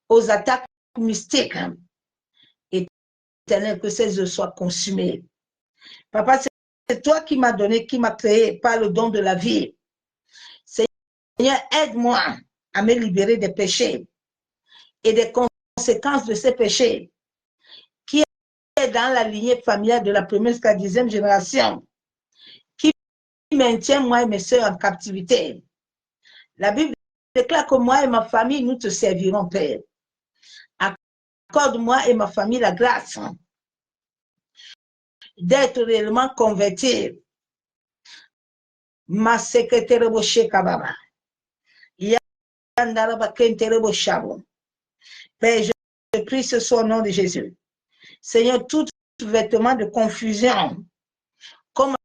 aux attaques mystique, Éternel, que ces œuvres soient consumées. Papa, c'est toi qui m'as donné, qui m'as créé par le don de la vie. Seigneur, aide-moi à me libérer des péchés et des conséquences de ces péchés qui est dans la lignée familiale de la première jusqu'à la 10e génération, qui maintient moi et mes soeurs en captivité. La Bible déclare que moi et ma famille, nous te servirons, Père. Accorde-moi et ma famille la grâce d'être réellement convertis. Ma secrétaire Boshe Kababa. Yandaraba Kentere Boshabo. Père, je prie ce soir au nom de Jésus. Seigneur, tout vêtement de confusion, comme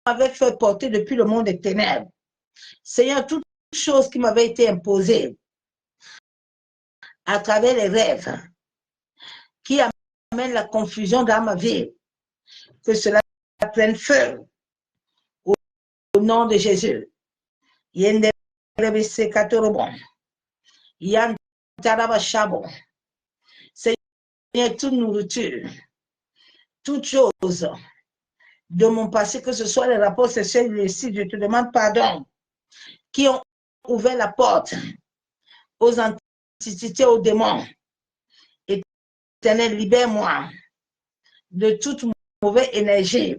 m'avait fait porter depuis le monde des ténèbres. Seigneur, toute chose qui m'avait été imposée à travers les rêves, qui amène la confusion dans ma vie, que cela prenne feu au nom de Jésus. Seigneur, toute nourriture, toute chose de mon passé, que ce soit les rapports sexuels illicite, je te demande pardon, qui ont ouvert la porte aux anticités, aux démons. Éternel, libère-moi de toute mauvaise énergie.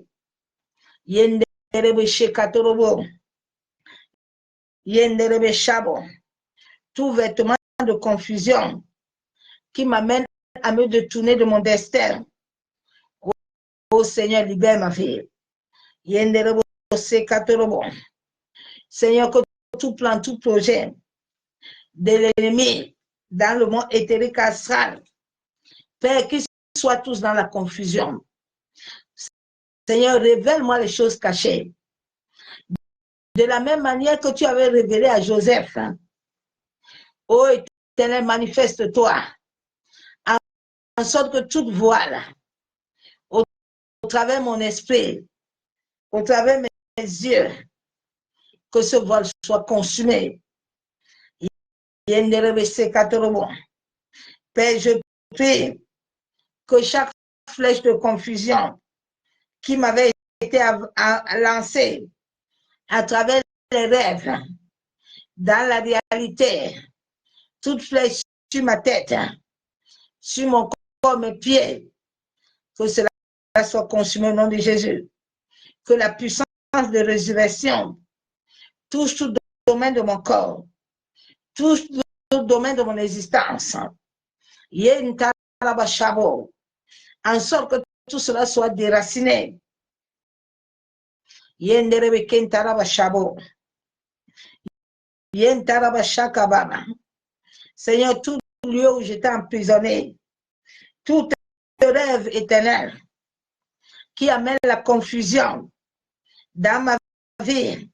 Tout vêtement de confusion qui m'amène à me détourner de mon destin. Oh Seigneur, libère ma vie. Seigneur, que tout plan, tout projet de l'ennemi dans le monde éthérique astral, Père, qu'ils soient tous dans la confusion. Seigneur, révèle-moi les choses cachées. De la même manière que tu avais révélé à Joseph. Oh Éternel, manifeste-toi. En sorte que toute voile, au travers de mon esprit, au travers de mes yeux, que ce voile soit consumé. Père, je prie que chaque flèche de confusion qui m'avait été lancée à travers les rêves, dans la réalité, toute flèche sur ma tête, sur mon corps, mes pieds, que cela soit consumé au nom de Jésus. Que la puissance de résurrection touche tout domaine de mon corps, touche tout domaine de mon existence. En sorte que tout cela soit déraciné. Seigneur, tout lieu où j'étais emprisonné, tout rêve éternel qui amène la confusion dans ma vie,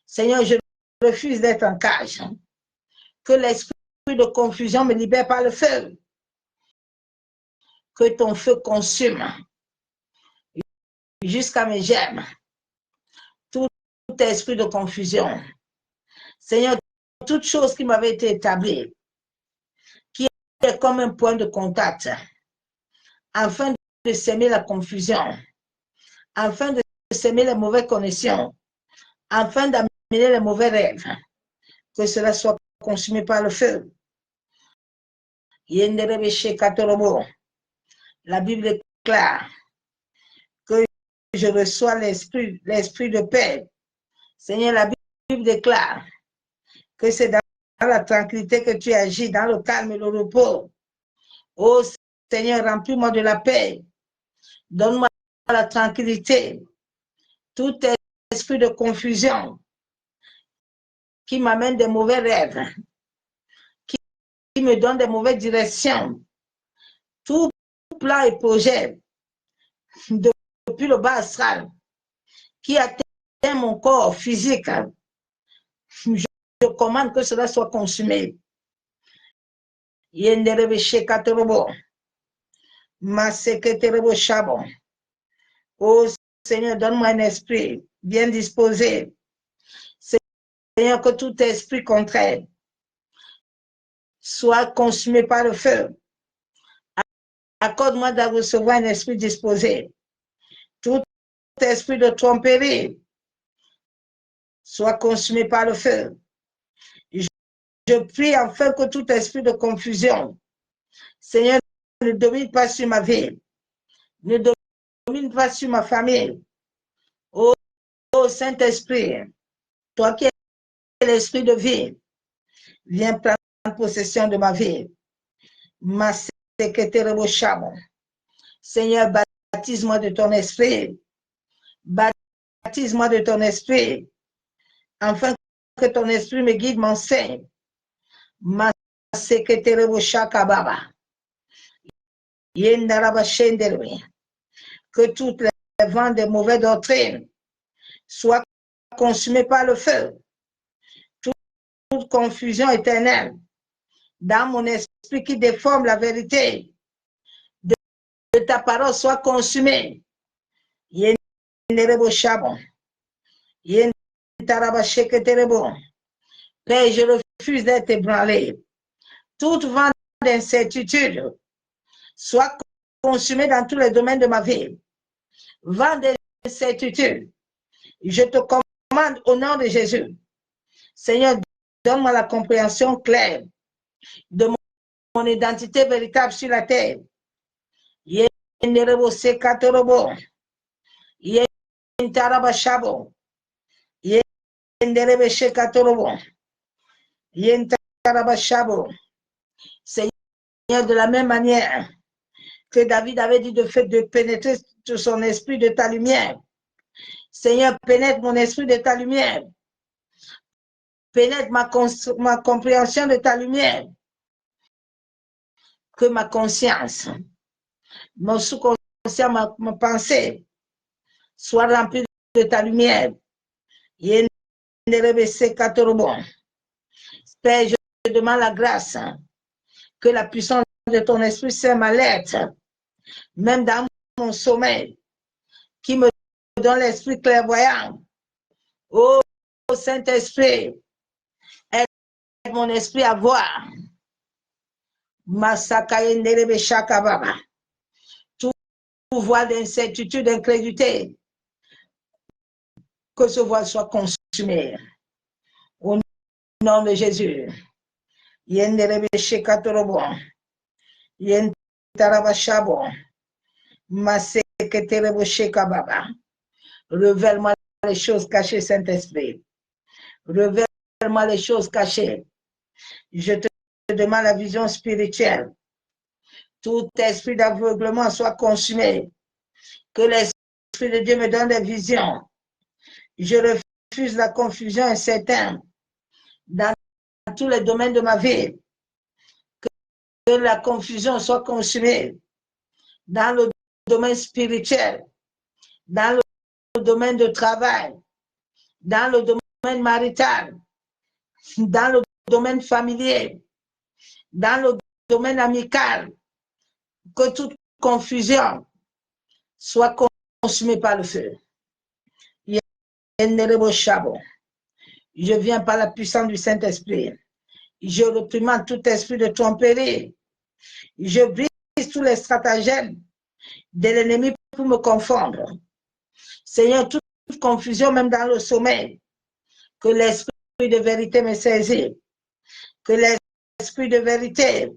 Seigneur, je refuse d'être en cage. Que l'esprit de confusion me libère par le feu. Que ton feu consume jusqu'à mes gemmes tout esprit de confusion. Seigneur, toute chose qui m'avait été établie, qui est comme un point de contact, afin de s'aimer la confusion, afin de s'aimer les mauvaises connexions, afin d'amener les mauvais rêves, que cela soit consumé par le feu. La Bible déclare que je reçois l'esprit de paix. Seigneur, la Bible déclare que c'est dans la tranquillité que tu agis, dans le calme et le repos. Oh Seigneur, remplis-moi de la paix. Donne-moi la tranquillité. Tout esprit de confusion qui m'amène des mauvais rêves, qui me donne des mauvaises directions, tout plan et projet depuis le bas astral qui atteint mon corps physique, je commande que cela soit consumé. Oh Seigneur, donne-moi un esprit bien disposé. Seigneur, que tout esprit contraire soit consumé par le feu. Accorde-moi de recevoir un esprit disposé. Tout esprit de tromperie soit consumé par le feu. Je prie afin que tout esprit de confusion, Seigneur, ne domine pas sur ma vie, ne domine pas sur ma famille. Oh, Saint-Esprit, toi qui es l'esprit de vie, viens prendre possession de ma vie. Ma secrétaire Bochamo. Seigneur, baptise-moi de ton esprit. Baptise-moi de ton esprit, afin que ton esprit me guide, m'enseigne. Ma secrétaire Bochakababa. Que toutes les vents de mauvaises doctrines soient consumées par le feu. Toute confusion éternelle dans mon esprit qui déforme la vérité de ta parole soit consumée. Père, je refuse d'être ébranlé. Toute vent d'incertitude soit consumé dans tous les domaines de ma vie. Vent d'incertitude, je te commande au nom de Jésus. Seigneur, donne-moi la compréhension claire de mon identité véritable sur la terre. Yenderebo sekatorobo. Yentarabashabo. Yenderebe shekatorobo. Yentarabashabo. Seigneur, de la même manière que David avait dit de pénétrer sur son esprit de ta lumière. Seigneur, pénètre mon esprit de ta lumière. Pénètre ma compréhension de ta lumière. Que ma conscience, mon sous-conscient, ma pensée soit remplie de ta lumière. Père, je te demande la grâce que la puissance de ton esprit sème ma lettre, même dans mon sommeil, qui me donne l'esprit clairvoyant. Oh, Saint-Esprit, aide mon esprit à voir. Tout voile d'incertitude, d'incrédulité, que ce voile soit consumé. Au nom de Jésus. Révèle-moi les choses cachées, Saint-Esprit. Révèle-moi les choses cachées. Je te demande la vision spirituelle. Tout esprit d'aveuglement soit consumé. Que l'Esprit de Dieu me donne des visions. Je refuse la confusion incertaine dans tous les domaines de ma vie. Que la confusion soit consumée dans le domaine spirituel, dans le domaine de travail, dans le domaine marital, dans le domaine familier, dans le domaine amical. Que toute confusion soit consumée par le feu. Je viens par la puissance du Saint-Esprit. Je réprimande tout esprit de tromperie. Je brise tous les stratagèmes de l'ennemi pour me confondre. Seigneur, toute confusion, même dans le sommeil, que l'esprit de vérité me saisit. Que l'esprit de vérité,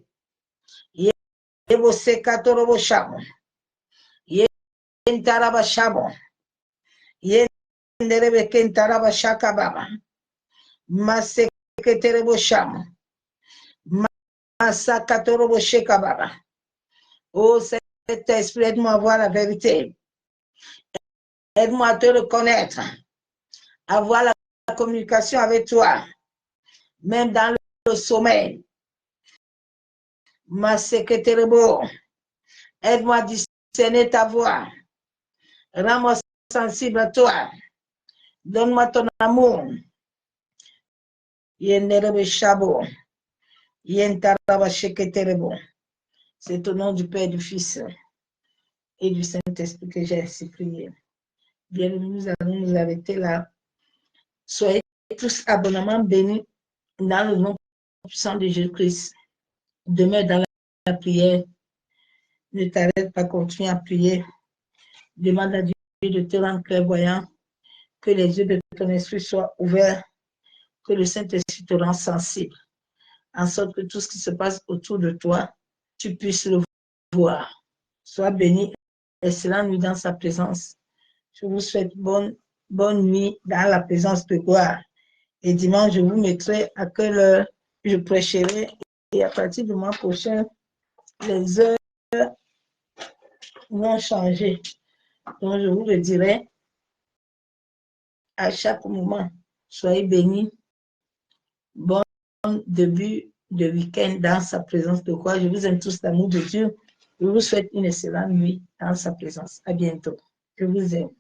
oh, cet esprit, aide-moi à voir la vérité. Aide-moi à te reconnaître, à voir la communication avec toi, même dans le sommeil. Ma secrétaire, aide-moi à discerner ta voix. Rends-moi sensible à toi. Donne-moi ton amour. C'est au nom du Père, du Fils et du Saint-Esprit que j'ai ainsi prié. Bienvenue, nous allons nous arrêter là. Soyez tous abondamment bénis dans le nom puissant de Jésus-Christ. Demeure dans la prière. Ne t'arrête pas, continue à prier. Demande à Dieu de te rendre clairvoyant, que les yeux de ton esprit soient ouverts, que le Saint-Esprit te rende sensible, en sorte que tout ce qui se passe autour de toi, tu puisses le voir. Sois béni, excellente nuit dans sa présence. Je vous souhaite bonne nuit dans la présence de gloire. Et dimanche, je vous mettrai à quelle heure je prêcherai. Et à partir du mois prochain, les heures vont changer. Donc, je vous le dirai à chaque moment. Soyez bénis. Bon début de week-end dans sa présence de gloire. Je vous aime tous l'amour de Dieu. Je vous souhaite une excellente nuit dans sa présence. À bientôt. Je vous aime.